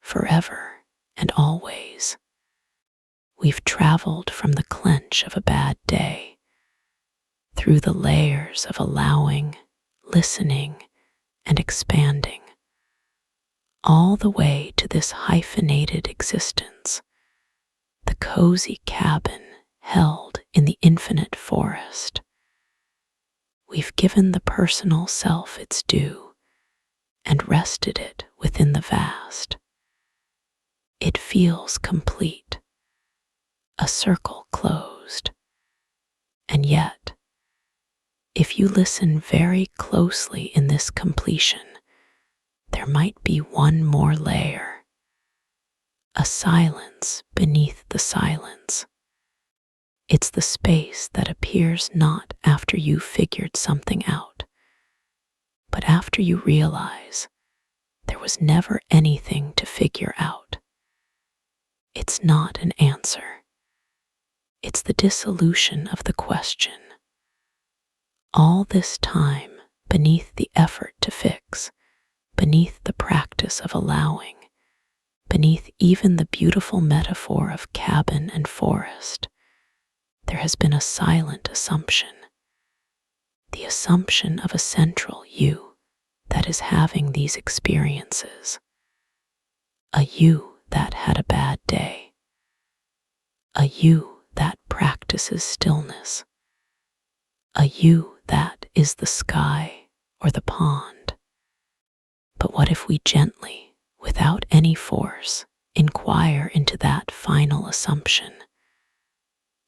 forever and always. We've traveled from the clench of a bad day, through the layers of allowing, listening, and expanding, all the way to this hyphenated existence, the cozy cabin held in the infinite forest. We've given the personal self its due and rested it within the vast. It feels complete, a circle closed. And yet, if you listen very closely in this completion, there might be one more layer, a silence beneath the silence. It's the space that appears not after you've figured something out, but after you realize there was never anything to figure out. It's not an answer. It's the dissolution of the question. All this time, beneath the effort to fix, beneath the practice of allowing, beneath even the beautiful metaphor of cabin and forest, there has been a silent assumption, the assumption of a central you that is having these experiences, a you that had a bad day, a you that practices stillness, a you that is the sky or the pond. But what if we gently, without any force, inquire into that final assumption,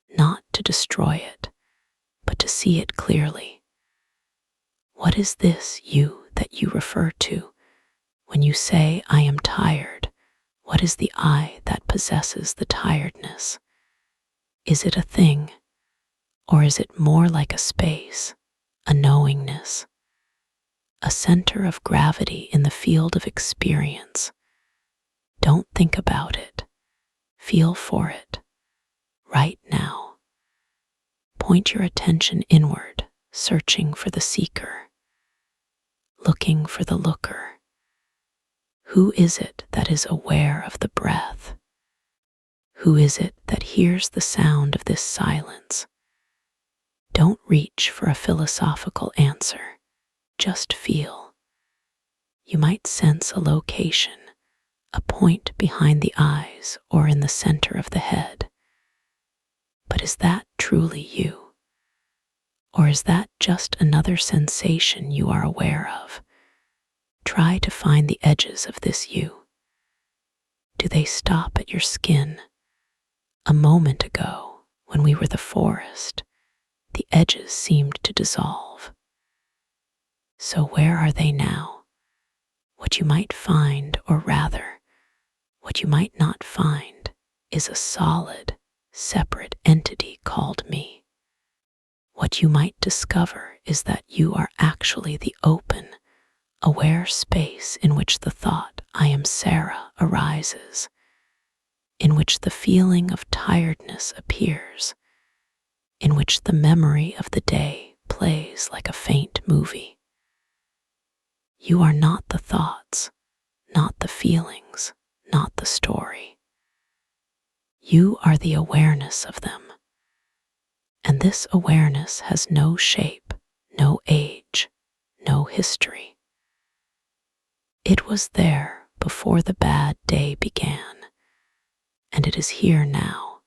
not to destroy it, but to see it clearly? What is this you that you refer to when you say, "I am tired"? What is the I that possesses the tiredness? Is it a thing, or is it more like a space, a knowingness, a center of gravity in the field of experience? Don't think about it. Feel for it, right now. Point your attention inward, searching for the seeker, looking for the looker. Who is it that is aware of the breath? Who is it that hears the sound of this silence? Don't reach for a philosophical answer. Just feel. You might sense a location, a point behind the eyes or in the center of the head. But is that truly you? Or is that just another sensation you are aware of? Try to find the edges of this you. Do they stop at your skin? A moment ago, when we were the forest, the edges seemed to dissolve. So where are they now? What you might find, or rather, what you might not find, is a solid, separate entity called me. What you might discover is that you are actually the open, aware space in which the thought, "I am Sarah," arises, in which the feeling of tiredness appears, in which the memory of the day plays like a faint movie. You are not the thoughts, not the feelings, not the story. You are the awareness of them. And this awareness has no shape, no age, no history. It was there before the bad day began, and it is here now,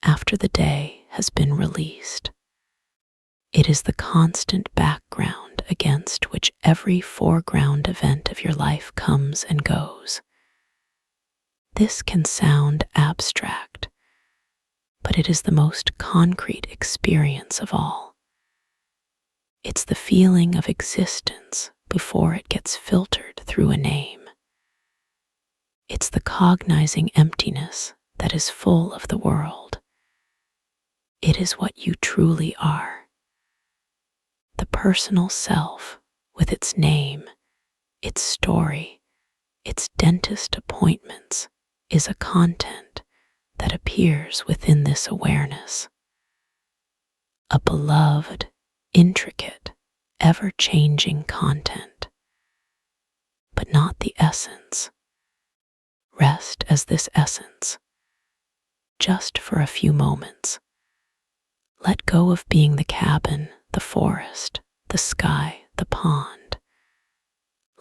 after the day has been released. It is the constant background against which every foreground event of your life comes and goes. This can sound abstract, but it is the most concrete experience of all. It's the feeling of existence before it gets filtered through a name. It's the cognizing emptiness that is full of the world. It is what you truly are. The personal self, with its name, its story, its dentist appointments, is a content that appears within this awareness. A beloved, intricate, ever-changing content, but not the essence. Rest as this essence, just for a few moments. Let go of being the cabin, the forest, the sky, the pond.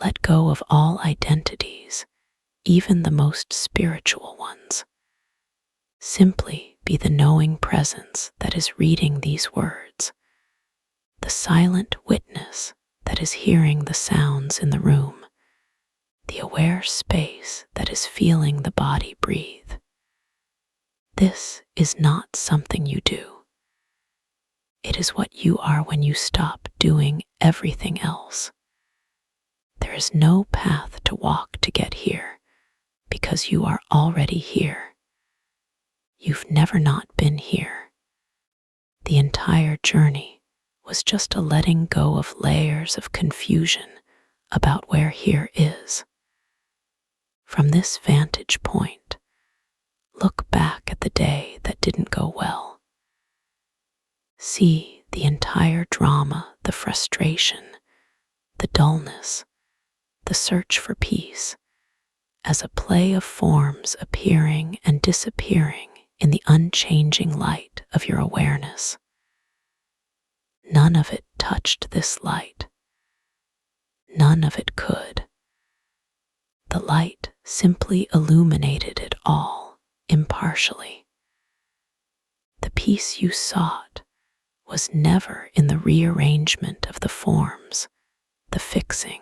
Let go of all identities, even the most spiritual ones. Simply be the knowing presence that is reading these words, the silent witness that is hearing the sounds in the room, the aware space that is feeling the body breathe. This is not something you do. It is what you are when you stop doing everything else. There is no path to walk to get here, because you are already here. You've never not been here. The entire journey was just a letting go of layers of confusion about where here is. From this vantage point, look back at the day that didn't go well. See the entire drama, the frustration, the dullness, the search for peace, as a play of forms appearing and disappearing in the unchanging light of your awareness. None of it touched this light. None of it could. The light simply illuminated it all impartially. The peace you sought was never in the rearrangement of the forms, the fixing.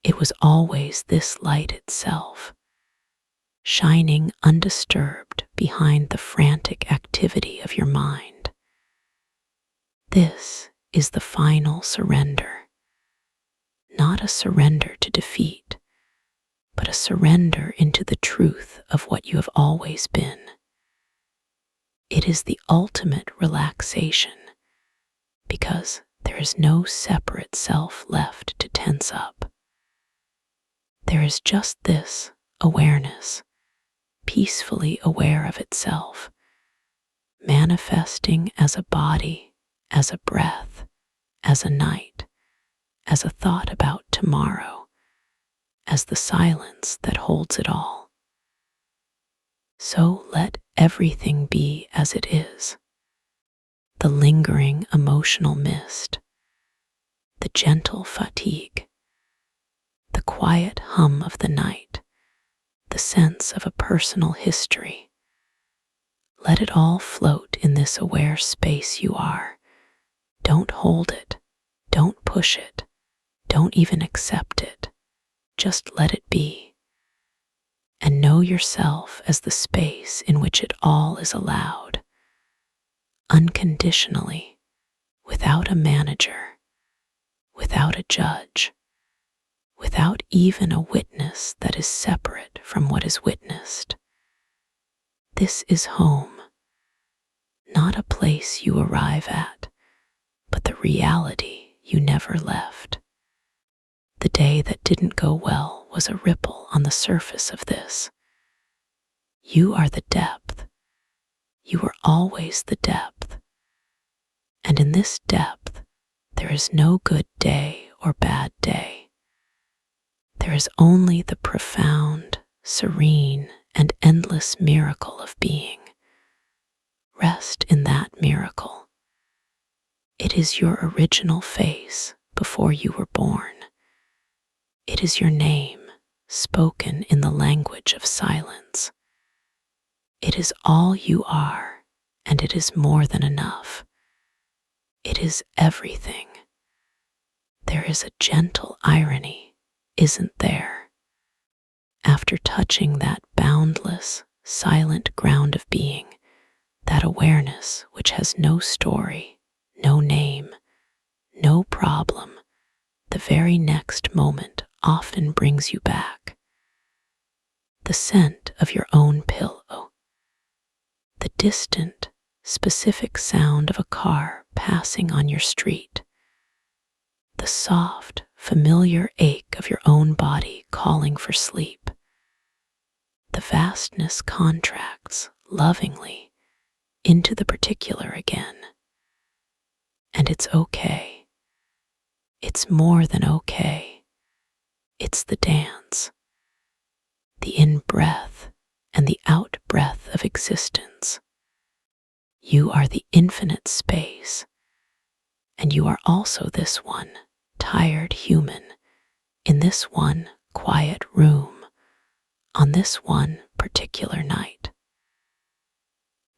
It was always this light itself, shining undisturbed behind the frantic activity of your mind. This is the final surrender. Not a surrender to defeat, but a surrender into the truth of what you have always been. It is the ultimate relaxation, because there is no separate self left to tense up. There is just this awareness, peacefully aware of itself, manifesting as a body, as a breath, as a night, as a thought about tomorrow, as the silence that holds it all. So let everything be as it is. The lingering emotional mist, the gentle fatigue, the quiet hum of the night, the sense of a personal history. Let it all float in this aware space you are. Don't hold it. Don't push it. Don't even accept it. Just let it be. And know yourself as the space in which it all is allowed. Unconditionally, without a manager, without a judge, without even a witness that is separate from what is witnessed. This is home, not a place you arrive at, but the reality you never left. The day that didn't go well was a ripple on the surface of this. You are the depth. You were always the depth. in this depth, there is no good day or bad day. There is only the profound, serene, and endless miracle of being. Rest in that miracle. It is your original face before you were born. It is your name spoken in the language of silence. It is all you are, and it is more than enough. It is everything. There is a gentle irony, isn't there? After touching that boundless, silent ground of being, that awareness which has no story, no name, no problem, the very next moment often brings you back. The scent of your own pillow, the distant, specific sound of a car passing on your street, the soft, familiar ache of your own body calling for sleep. The vastness contracts lovingly into the particular again. And it's okay. It's more than okay. It's the dance, the in-breath and the out-breath of existence. You are the infinite space, and you are also this one tired human in this one quiet room on this one particular night.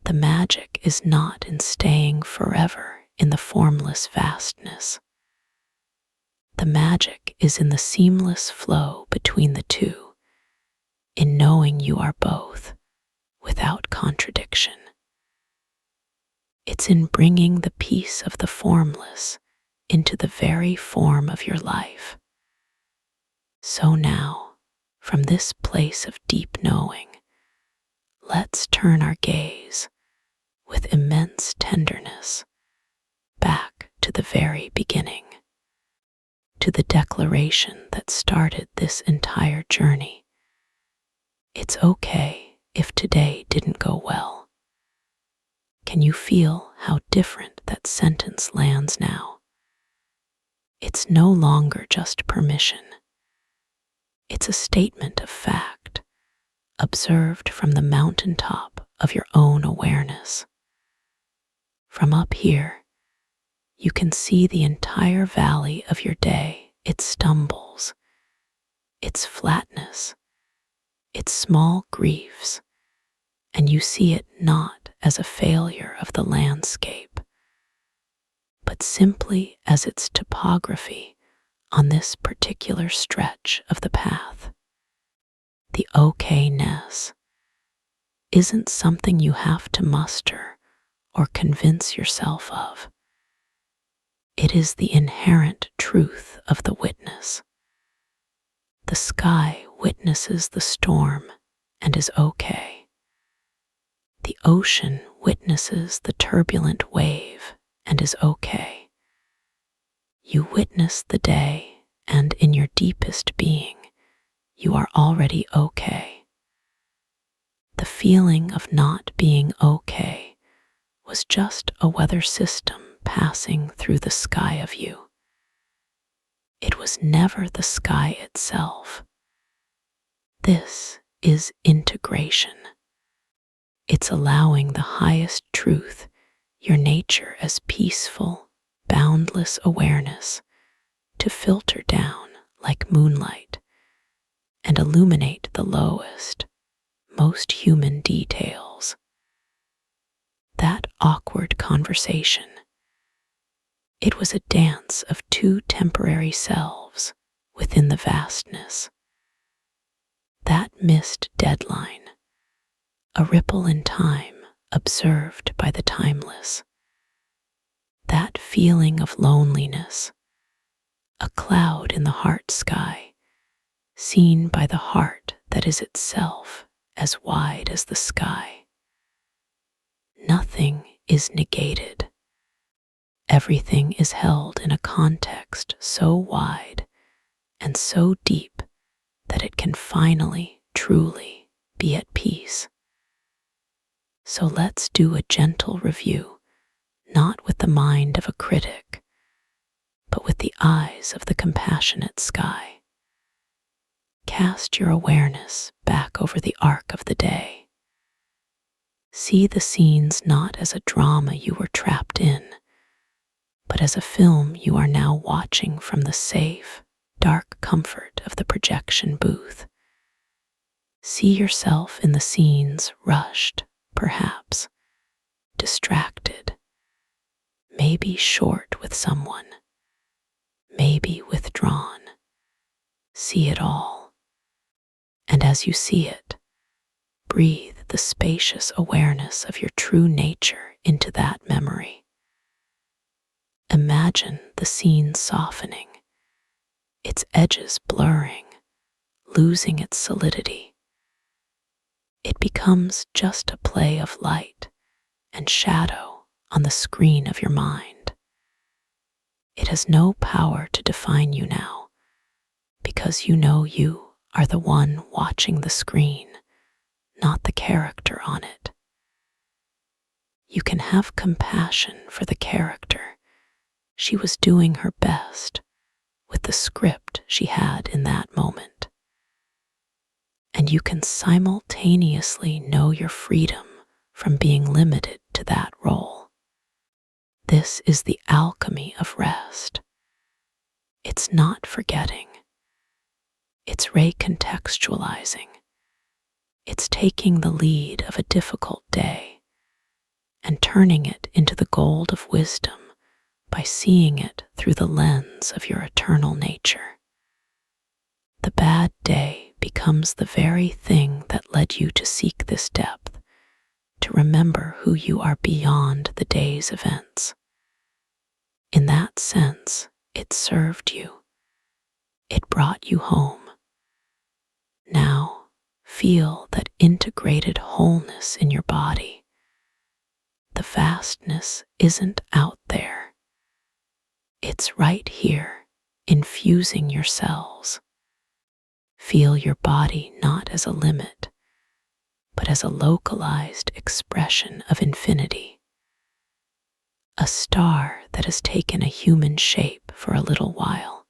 The magic is not in staying forever in the formless vastness. The magic is in the seamless flow between the two, in knowing you are both, without contradiction. It's in bringing the peace of the formless into the very form of your life. So now, from this place of deep knowing, let's turn our gaze with immense tenderness back to the very beginning, to the declaration that started this entire journey. It's okay if today didn't go well. Can you feel how different that sentence lands now? It's no longer just permission. It's a statement of fact, observed from the mountaintop of your own awareness. From up here, you can see the entire valley of your day, its stumbles, its flatness, its small griefs, and you see it not as a failure of the landscape, but simply as its topography on this particular stretch of the path. The okayness isn't something you have to muster or convince yourself of. It is the inherent truth of the witness. The sky witnesses the storm and is okay. The ocean witnesses the turbulent wave and is okay. You witness the day, and in your deepest being, you are already okay. The feeling of not being okay was just a weather system passing through the sky of you. It was never the sky itself. This is integration. It's allowing the highest truth, your nature as peaceful, boundless awareness, to filter down like moonlight and illuminate the lowest, most human details. That awkward conversation. It was a dance of two temporary selves within the vastness. That missed deadline, a ripple in time observed by the timeless. That feeling of loneliness, a cloud in the heart sky, seen by the heart that is itself as wide as the sky. Nothing is negated. Everything is held in a context so wide and so deep that it can finally, truly be at peace. So let's do a gentle review, not with the mind of a critic, but with the eyes of the compassionate sky. Cast your awareness back over the arc of the day. See the scenes not as a drama you were trapped in, but as a film you are now watching from the safe, dark comfort of the projection booth. See yourself in the scenes rushed, perhaps, distracted, maybe short with someone, maybe withdrawn. See it all. And as you see it, breathe the spacious awareness of your true nature into that memory. Imagine the scene softening, its edges blurring, losing its solidity. It becomes just a play of light and shadow on the screen of your mind. It has no power to define you now, because you know you are the one watching the screen, not the character on it. You can have compassion for the character. She was doing her best with the script she had in that moment. And you can simultaneously know your freedom from being limited to that role. This is the alchemy of rest. It's not forgetting. It's recontextualizing. It's taking the lead of a difficult day and turning it into the gold of wisdom by seeing it through the lens of your eternal nature. The bad day becomes the very thing that led you to seek this depth, to remember who you are beyond the day's events. In that sense, it served you. It brought you home. Now, feel that integrated wholeness in your body. The vastness isn't out there. It's right here, infusing your cells. Feel your body not as a limit, but as a localized expression of infinity. A star that has taken a human shape for a little while.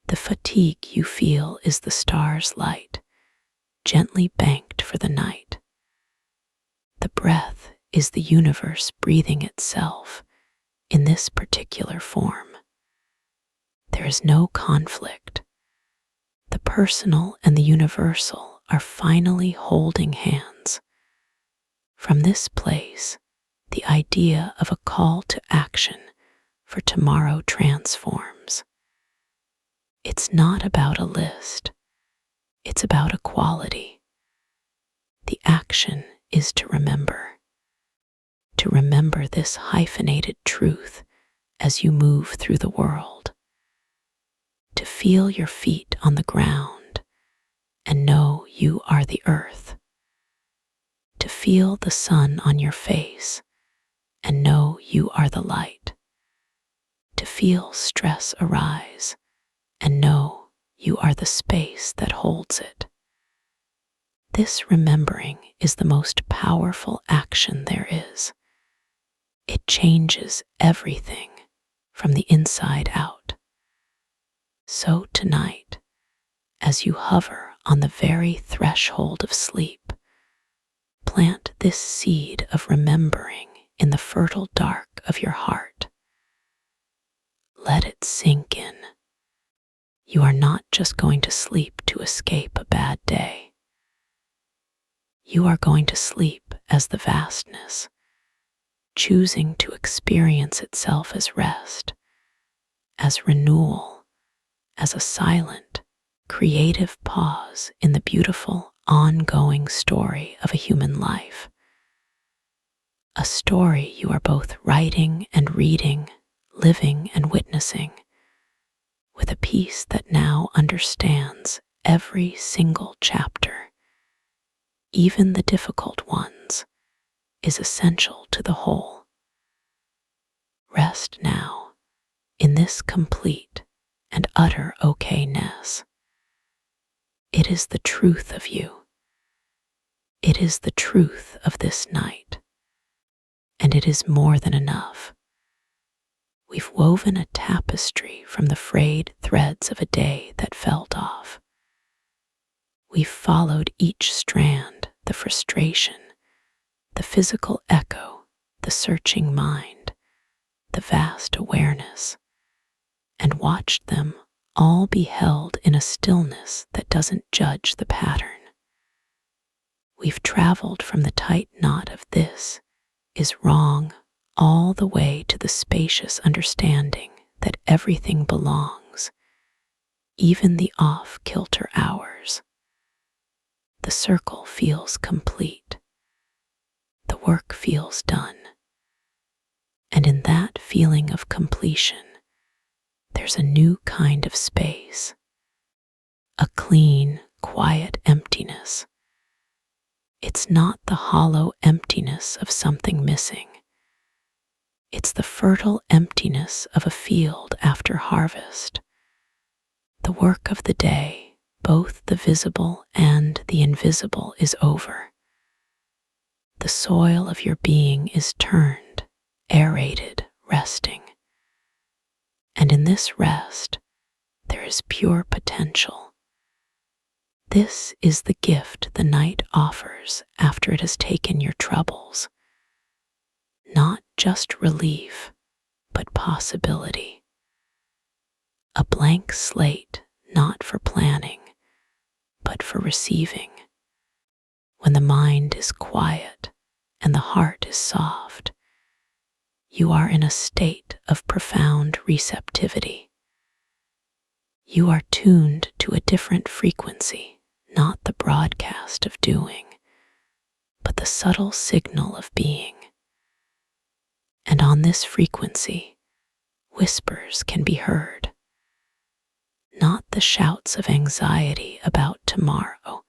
The fatigue you feel is the star's light, gently banked for the night. The breath is the universe breathing itself in this particular form. There is no conflict. The personal and the universal are finally holding hands. From this place, the idea of a call to action for tomorrow transforms. It's not about a list. It's about a quality. The action is to remember. To remember this hyphenated truth as you move through the world. To feel your feet on the ground and know you are the earth. To feel the sun on your face and know you are the light. To feel stress arise and know you are the space that holds it. This remembering is the most powerful action there is. It changes everything from the inside out. So tonight, as you hover on the very threshold of sleep, plant this seed of remembering in the fertile dark of your heart. Let it sink in. You are not just going to sleep to escape a bad day. You are going to sleep as the vastness, choosing to experience itself as rest, as renewal, as a silent, creative pause in the beautiful, ongoing story of a human life. A story you are both writing and reading, living and witnessing, with a peace that now understands every single chapter, even the difficult ones, is essential to the whole. Rest now in this complete and utter okayness. It is the truth of you. It is the truth of this night. And it is more than enough. We've woven a tapestry from the frayed threads of a day that felt off. We've followed each strand, the frustration, the physical echo, the searching mind, the vast awareness, and watched them all be held in a stillness that doesn't judge the pattern. We've traveled from the tight knot of this is wrong all the way to the spacious understanding that everything belongs, even the off-kilter hours. The circle feels complete. The work feels done. And in that feeling of completion, there's a new kind of space, a clean, quiet emptiness. It's not the hollow emptiness of something missing. It's the fertile emptiness of a field after harvest. The work of the day, both the visible and the invisible, is over. The soil of your being is turned, aerated, resting. And in this rest, there is pure potential. This is the gift the night offers after it has taken your troubles. Not just relief, but possibility. A blank slate, not for planning, but for receiving. When the mind is quiet and the heart is soft, you are in a state of profound receptivity. You are tuned to a different frequency, not the broadcast of doing, but the subtle signal of being. And on this frequency, whispers can be heard. Not the shouts of anxiety about tomorrow,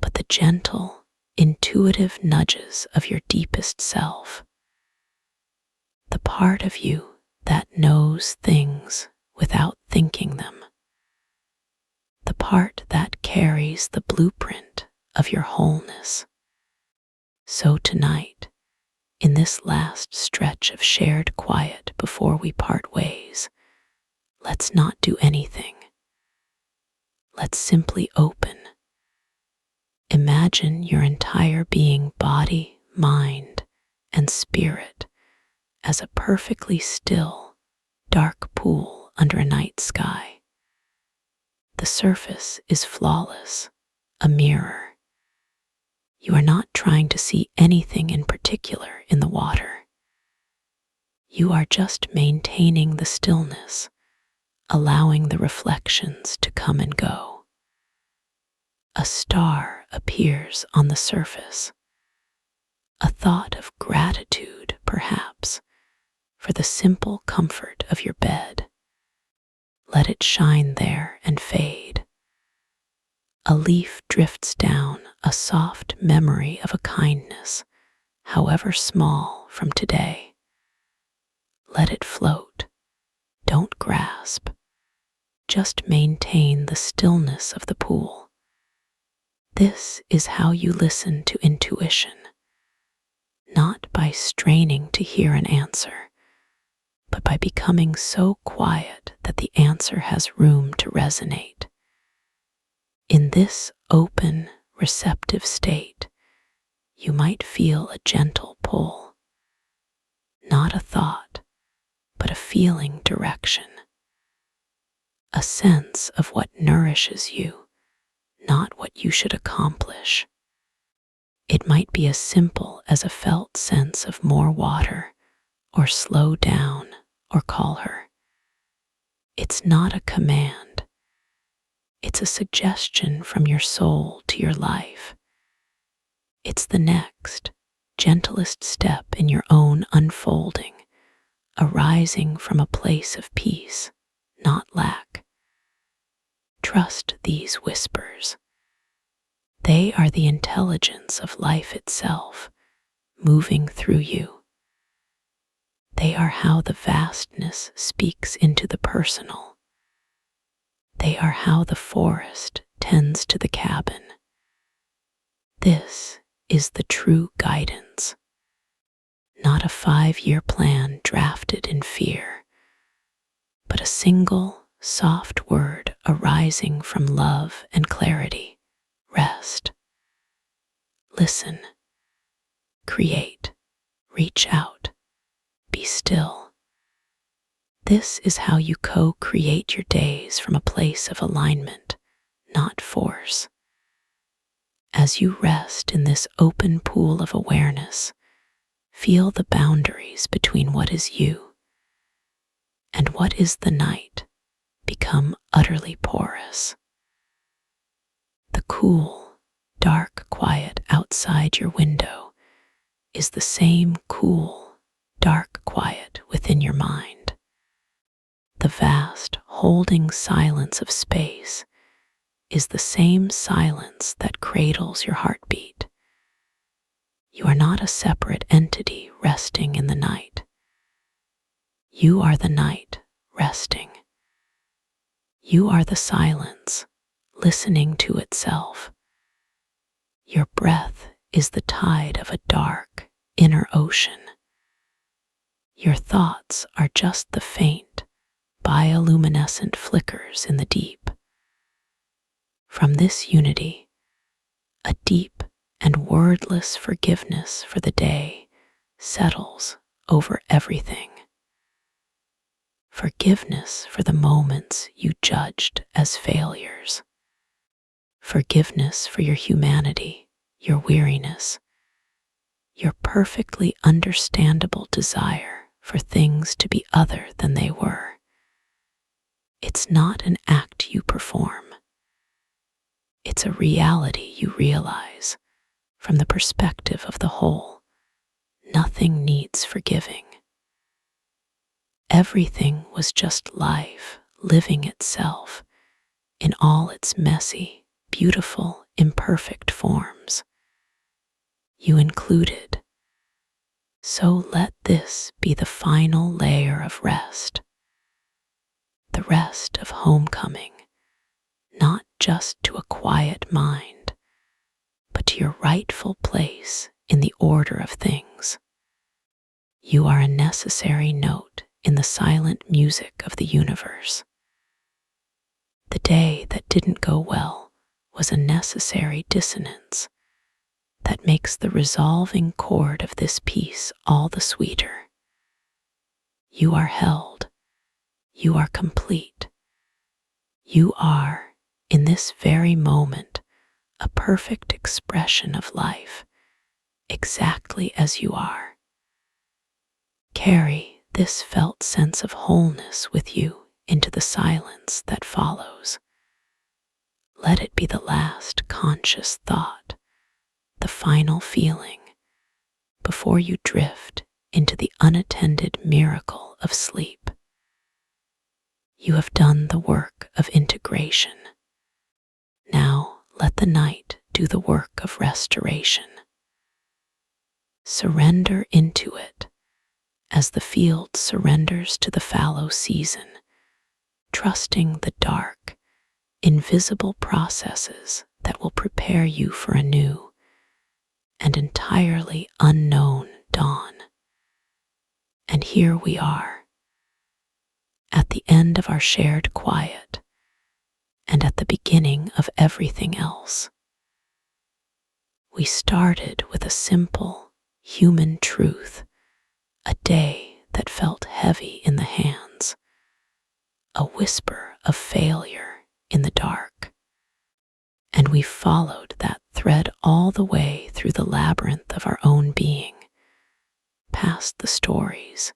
but the gentle, intuitive nudges of your deepest self. The part of you that knows things without thinking them. The part that carries the blueprint of your wholeness. So tonight, in this last stretch of shared quiet before we part ways, let's not do anything. Let's simply open. Imagine your entire being, body, mind, and spirit, as a perfectly still, dark pool under a night sky. The surface is flawless, a mirror. You are not trying to see anything in particular in the water. You are just maintaining the stillness, allowing the reflections to come and go. A star appears on the surface, a thought of gratitude, perhaps, for the simple comfort of your bed. Let it shine there and fade. A leaf drifts down, a soft memory of a kindness, however small, from today. Let it float. Don't grasp. Just maintain the stillness of the pool. This is how you listen to intuition, not by straining to hear an answer, but by becoming so quiet that the answer has room to resonate. In this open, receptive state, you might feel a gentle pull, not a thought, but a feeling direction, a sense of what nourishes you, not what you should accomplish. It might be as simple as a felt sense of more water, or slow down, or call her. It's not a command. It's a suggestion from your soul to your life. It's the next, gentlest step in your own unfolding, arising from a place of peace, not lack. Trust these whispers. They are the intelligence of life itself, moving through you. They are how the vastness speaks into the personal. They are how the forest tends to the cabin. This is the true guidance. not a 5-year plan drafted in fear, but a single, soft word arising from love and clarity: rest. Listen, create, reach out, be still. This is how you co-create your days from a place of alignment, not force. As you rest in this open pool of awareness, feel the boundaries between what is you and what is the night become utterly porous. The cool, dark quiet outside your window is the same cool, dark quiet within your mind. The vast, holding silence of space is the same silence that cradles your heartbeat. You are not a separate entity resting in the night. You are the night resting. You are the silence, listening to itself. Your breath is the tide of a dark, inner ocean. Your thoughts are just the faint, bioluminescent flickers in the deep. From this unity, a deep and wordless forgiveness for the day settles over everything. Forgiveness for the moments you judged as failures. Forgiveness for your humanity, your weariness, your perfectly understandable desire for things to be other than they were. It's not an act you perform. It's a reality you realize from the perspective of the whole. Nothing needs forgiving. Everything was just life living itself in all its messy, beautiful, imperfect forms. You included. So let this be the final layer of rest. The rest of homecoming, not just to a quiet mind, but to your rightful place in the order of things. You are a necessary note in the silent music of the universe. The day that didn't go well was a necessary dissonance that makes the resolving chord of this piece all the sweeter. You are held. You are complete. You are, in this very moment, a perfect expression of life, exactly as you are. Carry this felt sense of wholeness with you into the silence that follows. Let it be the last conscious thought, the final feeling, before you drift into the unattended miracle of sleep. You have done the work of integration. Now let the night do the work of restoration. Surrender into it as the field surrenders to the fallow season, trusting the dark, invisible processes that will prepare you for a new and entirely unknown dawn. And here we are, at the end of our shared quiet, and at the beginning of everything else. We started with a simple, human truth, a day that felt heavy in the hands, a whisper of failure in the dark. And we followed that thread all the way through the labyrinth of our own being, past the stories,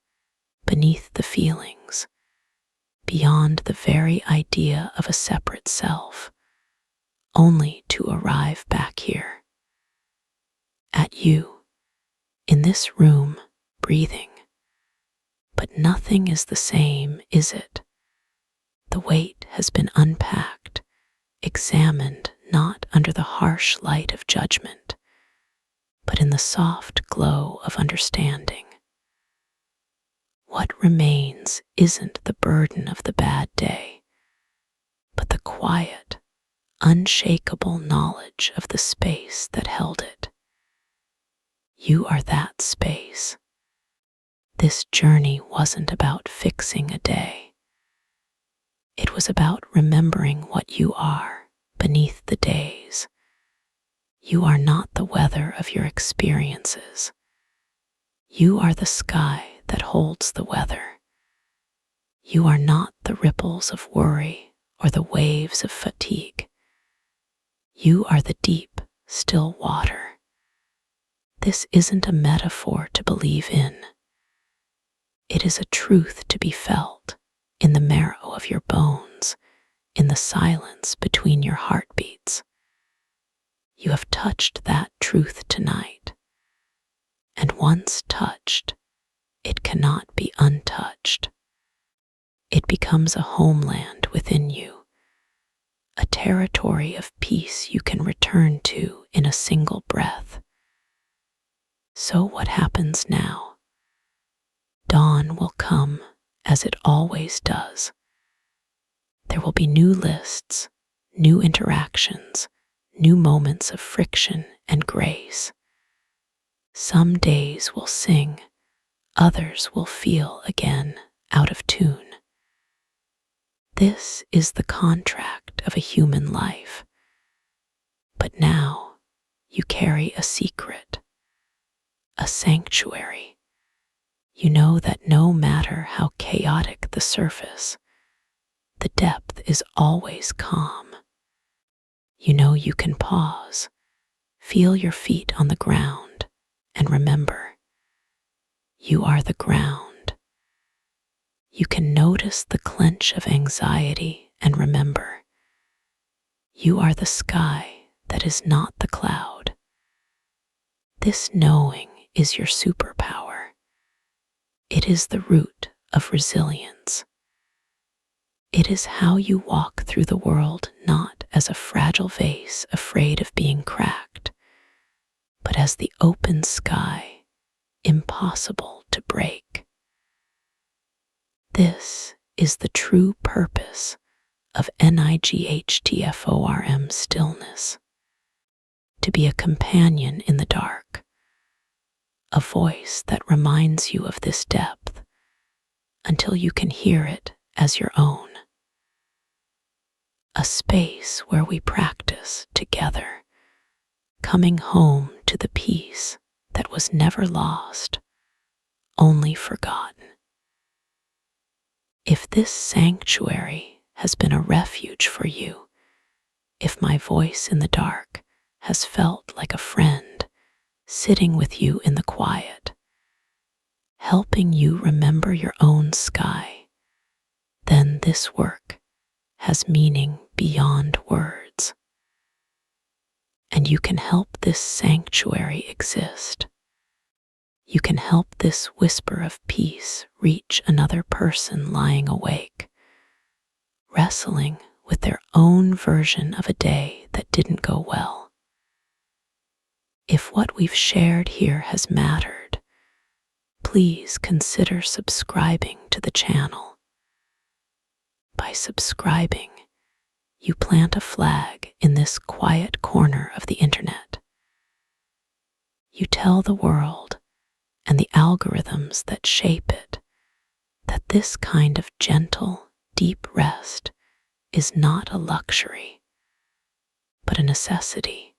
beneath the feelings, beyond the very idea of a separate self, only to arrive back here. At you, in this room, breathing. But nothing is the same, is it? The weight has been unpacked, examined not under the harsh light of judgment, but in the soft glow of understanding. What remains isn't the burden of the bad day, but the quiet, unshakable knowledge of the space that held it. You are that space, This journey wasn't about fixing a day. It was about remembering what you are beneath the days. You are not the weather of your experiences. You are the sky that holds the weather. You are not the ripples of worry or the waves of fatigue. You are the deep, still water. This isn't a metaphor to believe in. It is a truth to be felt in the marrow of your bones, in the silence between your heartbeats. You have touched that truth tonight, and once touched, it cannot be untouched. It becomes a homeland within you, a territory of peace you can return to in a single breath. So what happens now? Dawn will come as it always does. There will be new lists, new interactions, new moments of friction and grace. Some days will sing, others will feel again out of tune. This is the contract of a human life. But now you carry a secret, a sanctuary. You know that no matter how chaotic the surface, the depth is always calm. You know you can pause, feel your feet on the ground, and remember, you are the ground. You can notice the clench of anxiety and remember, you are the sky that is not the cloud. This knowing is your superpower. It is the root of resilience. It is how you walk through the world not as a fragile vase afraid of being cracked, but as the open sky, impossible to break. This is the true purpose of Nightform Stillness, to be a companion in the dark, a voice that reminds you of this depth until you can hear it as your own. A space where we practice together, coming home to the peace that was never lost, only forgotten. If this sanctuary has been a refuge for you, if my voice in the dark has felt like a friend sitting with you in the quiet, helping you remember your own sky, then this work has meaning beyond words. And you can help this sanctuary exist. You can help this whisper of peace reach another person lying awake, wrestling with their own version of a day that didn't go well. If what we've shared here has mattered, please consider subscribing to the channel. By subscribing, you plant a flag in this quiet corner of the internet. You tell the world and the algorithms that shape it that this kind of gentle, deep rest is not a luxury, but a necessity.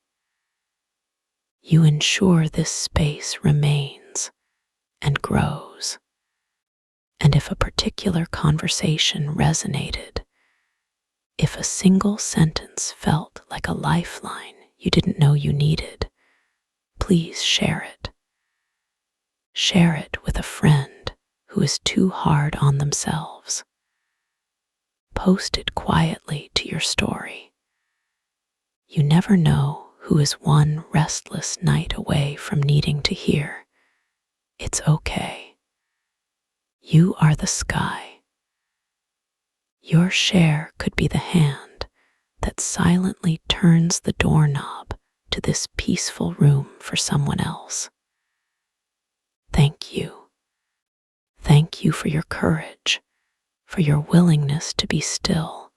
You ensure this space remains and grows. And if a particular conversation resonated, if a single sentence felt like a lifeline you didn't know you needed, please share it. Share it with a friend who is too hard on themselves. Post it quietly to your story. You never know who is one restless night away from needing to hear, "It's okay. You are the sky." Your share could be the hand that silently turns the doorknob to this peaceful room for someone else. Thank you. Thank you for your courage, for your willingness to be still,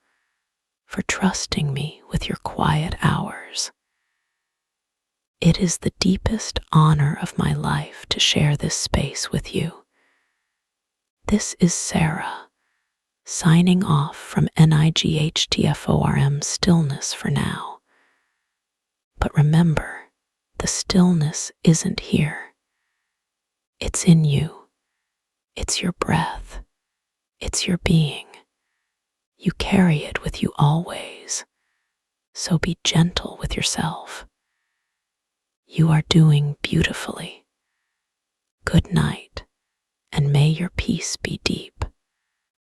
for trusting me with your quiet hours. It is the deepest honor of my life to share this space with you, This is Sarah, signing off from Nightform Stillness for now. But remember, the stillness isn't here. It's in you. It's your breath. It's your being. You carry it with you always. So be gentle with yourself. You are doing beautifully. Good night, and may your peace be deep.